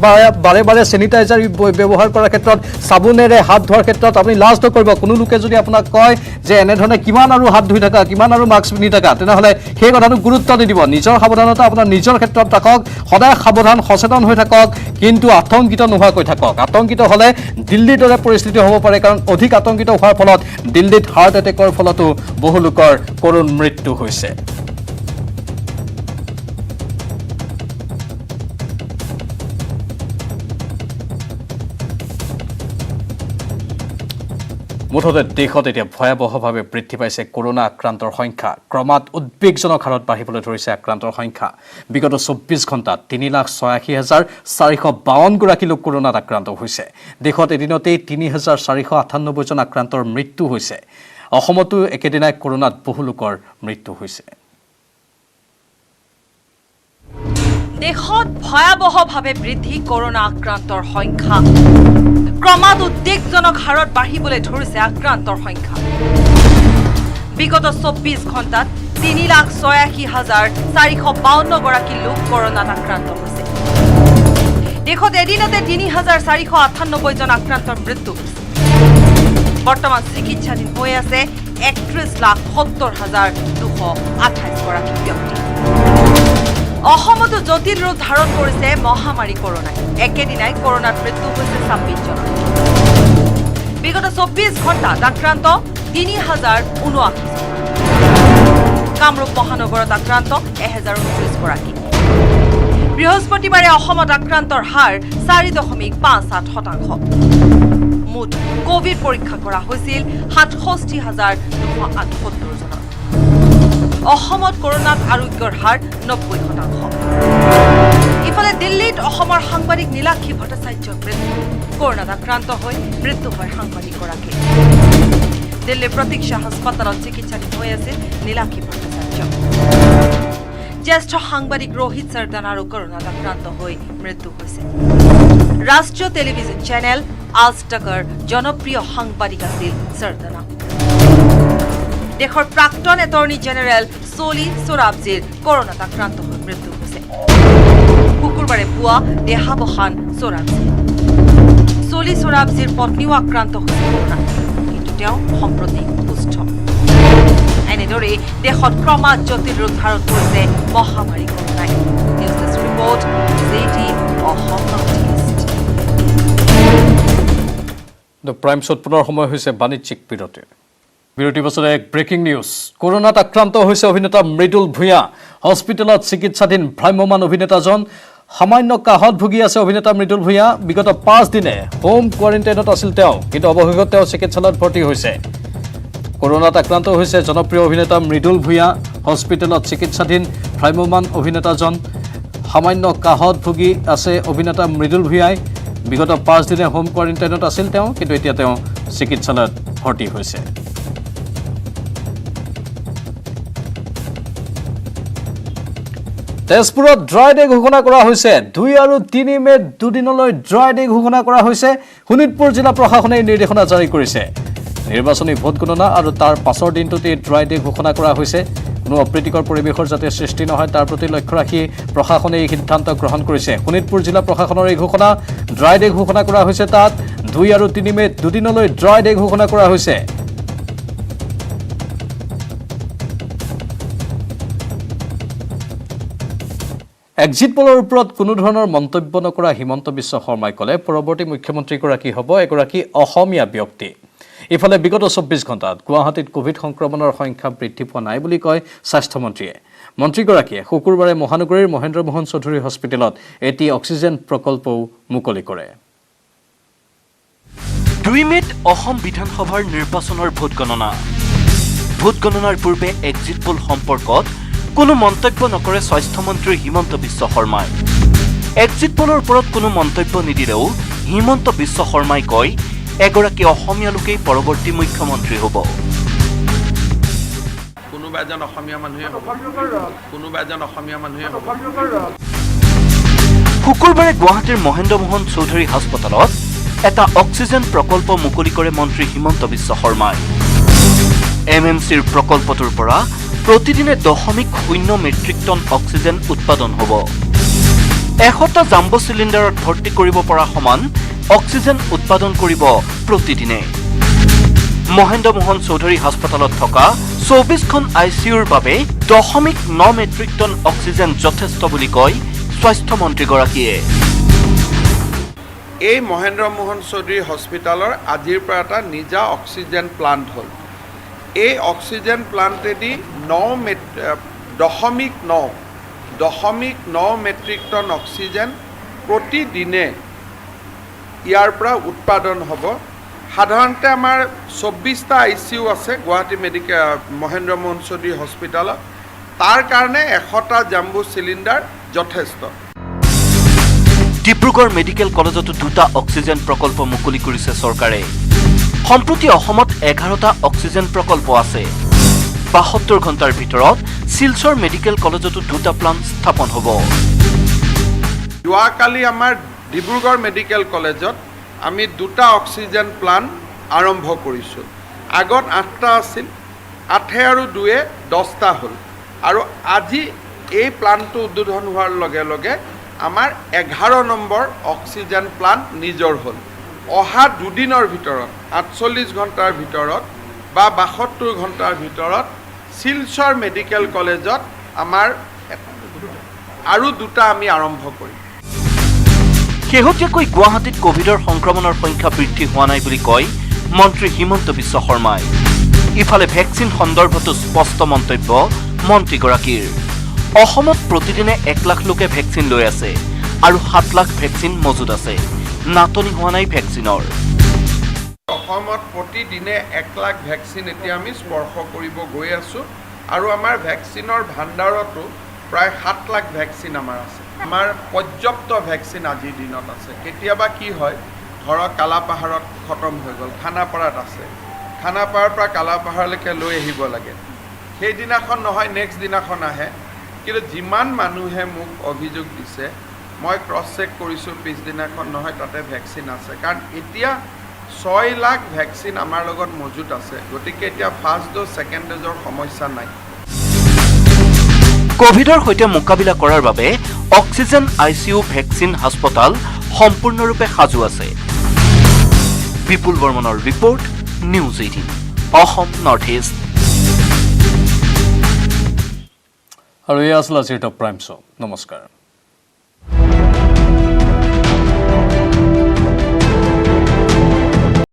বাৰে বাৰে চেনিটাইজাৰ ব্যৱহাৰ কৰাৰ ক্ষেত্ৰত চাবোনেৰে হাত ধোৱাৰ ক্ষেত্ৰত আপুনি লাজ নকৰিব কোনো লোকে যদি আপোনাক কয় যে এনেধৰণে কিমান আৰু হাত ধুই থাকা কিমান আৰু মাস্ক পিন্ধি থাকা তেনেহ'লে সেই কথাটো গুৰুত্ব নিদিব নিজৰ সাৱধানতা আপোনাৰ নিজৰ ক্ষেত্ৰত থাকক সদায় সাৱধান সচেতন হৈ থাকক কিন্তু আতংকিত নোহোৱাকৈ থাকক আতংকিত হ'লে দিল্লীৰ দৰে পৰিস্থিতি হ'ব পাৰে কাৰণ অধিক আতংকিত হোৱাৰ ফলত দিল্লীত হাৰ্ট এটেকৰ ফলতো বহু লোকৰ কৰুণ মৃত্যু হৈছে মুঠতে দেশত এতিয়া ভয়াৱহভাৱে বৃদ্ধি পাইছে কৰোনা আক্ৰান্তৰ সংখ্যা ক্ৰমাৎ উদ্বেগজনক হাৰত বাঢ়িবলৈ ধৰিছে আক্ৰান্তৰ সংখ্যা বিগত 24 ঘণ্টাত 3,86,452 গৰাকী লোক কৰোনাত আক্ৰান্ত হৈছে দেশত এদিনতেই 3,498 জন আক্ৰান্তৰ মৃত্যু হৈছে অসমতো একেদিনাই কৰোনাত বহু লোকৰ মৃত্যু হৈছে দেশত ভয়াৱহভাৱে বৃদ্ধি কৰোনা আক্ৰান্তৰ সংখ্যা ক্ৰমাৎ উদ্বেগজনক হাৰত বাঢ়িবলৈ ধৰিছে আক্ৰান্তৰ সংখ্যা বিগত 24 ঘণ্টাত 3,86,452 গৰাকী লোক কৰোনাত আক্ৰান্ত হৈছে দেশত এদিনতে 3,498 জন আক্ৰান্তৰ মৃত্যু হৈছে বৰ্তমান চিকিৎসাধীন হৈ আছে 31,70,228 গৰাকী ব্যক্তি অসমতো জটিল ৰূপ ধাৰণ কৰিছে মহামাৰী কৰোনাই একেদিনাই কৰোনাত মৃত্যু হৈছে 26 জন বিগত 24 ঘণ্টাত আক্ৰান্ত 3,079 কামৰূপ মহানগৰত আক্ৰান্ত 1,029 গৰাকী বৃহস্পতিবাৰে অসমত আক্ৰান্তৰ হাৰ 4.58%। মুঠ কোভিড পৰীক্ষা কৰা হৈছিল 67,278 জনৰ অসমত কৰোনাত আৰোগ্যৰ হাৰ 90%। ইফালে দিল্লীত অসমৰ সাংবাদিক নীলাক্ষী ভট্টাচাৰ্যৰ মৃত্যু কৰোনাত আক্ৰান্ত হৈ মৃত্যু হয় সাংবাদিকগৰাকী দিল্লীৰ প্ৰতীক্ষা হাস্পতালত চিকিৎসাধীন হৈ আছিল নীলাক্ষী ভট্টাচাৰ্য জ্যেষ্ঠ সাংবাদিক ৰোহিত সৰদানাৰো কৰোনাত আক্ৰান্ত হৈ মৃত্যু হৈছে ৰাষ্ট্ৰীয় টেলিভিছন চেনেল আজ তকৰ জনপ্ৰিয় সাংবাদিক আছিল সৰদানা দেশৰ প্ৰাক্তন এটৰ্নি জেনেৰেল চলি সোৰাবজিৰ কৰোনাত আক্ৰান্ত হৈ মৃত্যু হৈছে শুকুৰবাৰে পুৱা দেহাৱসান সোৰাবজি চলি সোৰাবজিৰ পত্নীও আক্ৰান্ত হৈছে কৰোনাত কিন্তু তেওঁ সম্প্ৰতি সুস্থ এনেদৰে দেশত ক্ৰমাৎ জটিল ৰূপ ধাৰণ কৰিছে মহামাৰী কৰোনাই news desk report ZT Assam north east the প্ৰাইমছত পুনৰ সময় হৈছে বাণিজ্যিক বিৰতিৰ পাছতে এক ব্ৰেকিং নিউজ কৰোনাত আক্ৰান্ত হৈছে অভিনেতা মৃদুল ভূঞা হস্পিটেলত চিকিৎসাধীন ভ্ৰাম্যমান অভিনেতাজন সামান্য কাহত ভুগি আছে অভিনেতা মৃদুল ভূঞা বিগত 5 দিনে হোম কোৱাৰেণ্টাইনত আছিল তেওঁ কিন্তু অৱশেষত তেওঁ চিকিৎসালয়ত ভৰ্তি হৈছে কৰোনাত আক্ৰান্ত হৈছে জনপ্ৰিয় অভিনেতা মৃদুল ভূঞা হস্পিটেলত চিকিৎসাধীন ভ্ৰাম্যমান অভিনেতাজন সামান্য কাহত ভুগি আছে অভিনেতা মৃদুল ভূঞাই বিগত 5 দিনে হোম কোৱাৰেণ্টাইনত আছিল তেওঁ কিন্তু এতিয়া তেওঁ চিকিৎসালয়ত ভৰ্তি হৈছে তেজপুৰত ড্ৰাই ডে ঘোষণা কৰা হৈছে 2 আৰু 3 মে দুদিনলৈ ড্ৰাই ডে ঘোষণা কৰা হৈছে শোণিতপুৰ জিলা প্ৰশাসনে নিৰ্দেশনা জাৰি কৰিছে নিৰ্বাচনী ভোট গণনা আৰু তাৰ পাছৰ দিনটোতে ড্ৰাই ডে ঘোষণা কৰা হৈছে কোনো অপ্ৰীতিকৰ পৰিৱেশৰ যাতে সৃষ্টি নহয় তাৰ প্ৰতি লক্ষ্য ৰাখি প্ৰশাসনে এই সিদ্ধান্ত গ্ৰহণ কৰিছে শোণিতপুৰ জিলা প্ৰশাসনৰ এই ঘোষণা ড্ৰাই ডে ঘোষণা কৰা হৈছে তাত 2 আৰু 3 মে দুদিনলৈ ড্ৰাই ডে ঘোষণা কৰা হৈছে এক্সিট পোলৰ ওপৰত কোনো ধৰণৰ মন্তব্য নকৰা হিমন্ত বিশ্ব শৰ্মাই ক'লে পৰৱৰ্তী মুখ্যমন্ত্ৰীগৰাকী হ'ব এগৰাকী অসমীয়া ব্যক্তি ইফালে বিগত 24 ঘণ্টাত গুৱাহাটীত কোভিড সংক্ৰমণৰ সংখ্যা বৃদ্ধি পোৱা নাই বুলি কয় স্বাস্থ্যমন্ত্ৰীয়ে মন্ত্ৰীগৰাকীয়ে শুকুৰবাৰে মহানগৰীৰ মহেন্দ্ৰ মোহন চৌধুৰী হস্পিটেলত এটি অক্সিজেন প্ৰকল্পও মুকলি কৰে 2 মেত অসম বিধানসভাৰ নিৰ্বাচনৰ ভোট গণনাৰ পূৰ্বে এক্সিট পোল সম্পৰ্কত কোনো মন্তব্য নকৰে স্বাস্থ্যমন্ত্ৰী হিমন্ত বিশ্ব শৰ্মাই এক্সিট পোলৰ ওপৰত কোনো মন্তব্য নিদিলেও হিমন্ত বিশ্ব শৰ্মাই কয় এগৰাকী অসমীয়া লোকেই পৰৱৰ্তী মুখ্যমন্ত্ৰী হ'ব কোনোবা এজন অসমীয়া মানুহে হ'ব শুকুৰবাৰে গুৱাহাটীৰ মহেন্দ্ৰ মোহন চৌধুৰী হাস্পতালত এটা অক্সিজেন প্ৰকল্প মুকলি কৰে মন্ত্ৰী হিমন্ত বিশ্ব শৰ্মাই MMCৰ প্ৰকল্পটোৰ পৰা প্ৰতিদিনে 0.0 মেট্ৰিক টন অক্সিজেন উৎপাদন হ'ব 100টা জাম্বো চিলিণ্ডাৰত ভৰ্তি কৰিব পৰা সমান অক্সিজেন উৎপাদন কৰিব প্ৰতিদিনে মহেন্দ্ৰ মোহন চৌধুৰী হাস্পতালত থকা 24খন ICUৰ বাবে 0.9 মেট্ৰিক টন অক্সিজেন যথেষ্ট বুলি কয় স্বাস্থ্যমন্ত্ৰীগৰাকীয়ে এই মহেন্দ্ৰ মোহন চৌধুৰী হস্পিটালৰ আজিৰ পৰা এটা নিজা অক্সিজেন প্লান্ট হ'ল এই অক্সিজেন প্লান্টেদি 0.9 মেট্ৰিক টন অক্সিজেন প্ৰতিদিনে ইয়াৰ পৰা উৎপাদন হ'ব সাধাৰণতে আমাৰ 24টা ICU আছে গুৱাহাটী মহেন্দ্ৰ মোহন চৌধুৰী হস্পিটেলত তাৰ কাৰণে 100টা জাম্বো চিলিণ্ডাৰ যথেষ্ট ডিব্ৰুগড় মেডিকেল কলেজতো 2টা অক্সিজেন প্ৰকল্প মুকলি কৰিছে চৰকাৰে সম্প্ৰতি অসমত 11টা অক্সিজেন প্ৰকল্প আছে 72 ঘণ্টাৰ ভিতৰত শিলচৰ মেডিকেল কলেজতো 2টা প্লান্ট স্থাপন হ'ব যোৱাকালি আমাৰ ডিব্ৰুগড় মেডিকেল কলেজত আমি 2টা অক্সিজেন প্লান্ট আৰম্ভ কৰিছোঁ আগত 8টা আছিল 8 আৰু 2 10টা হ'ল আৰু আজি এই প্লান্টটো উদ্বোধন হোৱাৰ লগে লগে আমাৰ 11 নম্বৰ অক্সিজেন প্লান্ট নিজৰ হ'ল অহা দুদিনৰ ভিতৰত 48 ঘণ্টাৰ ভিতৰত বা 72 ঘণ্টাৰ ভিতৰত শিলচৰ মেডিকেল কলেজত আমাৰ আৰু 2টা আমি আৰম্ভ কৰিম শেহতীয়াকৈ গুৱাহাটীত কোভিডৰ সংক্ৰমণৰ সংখ্যা বৃদ্ধি হোৱা নাই বুলি কয় মন্ত্ৰী হিমন্ত বিশ্ব শৰ্মাই ইফালে ভেকচিন সন্দৰ্ভতো স্পষ্ট মন্তব্য মন্ত্ৰীগৰাকীৰ অসমত প্ৰতিদিনে 1 লাখ লোকে ভেকচিন লৈ আছে আৰু 7 লাখ ভেকচিন মজুত আছে নাটনি হোৱা নাই ভেকচিনৰ অসমত প্ৰতিদিনে 1 লাখ ভেকচিন এতিয়া আমি স্পৰ্শ কৰিব গৈ আছোঁ আৰু আমাৰ ভেকচিনৰ ভাণ্ডাৰতো প্ৰায় 7 লাখ ভেকচিন আমাৰ আছে আমাৰ পৰ্যাপ্ত ভেকচিন আজিৰ দিনত আছে কেতিয়াবা কি হয় ধৰক কালাপাহাৰত খতম হৈ গ'ল খানাপাৰাত আছে খানাপাৰাৰ পৰা কালাপাহাৰলৈকে লৈ আহিব লাগে সেইদিনাখন নহয় নেক্সট দিনাখন আহে কিন্তু যিমান মানুহে মোক অভিযোগ দিছে মই ক্ৰছ চেক কৰিছোঁ পিছদিনাখন নহয় তাতে ভেকচিন আছে কাৰণ এতিয়া 6 লাখ ভেকচিন আমাৰ লগত মজুত আছে গতিকে এতিয়া ফাৰ্ষ্ট ড'জ ছেকেণ্ড ড'জৰ সমস্যা নাই কোভিডৰ সৈতে মোকাবিলা কৰাৰ বাবে অক্সিজেন ICU ভেকচিন হাস্পতাল সম্পূৰ্ণৰূপে সাজু আছে বিপুল বৰ্মনৰ report news 18 Assam north east আৰু এয়া আছিল আজিৰ টপ প্ৰাইম শ্ব' নমস্কাৰ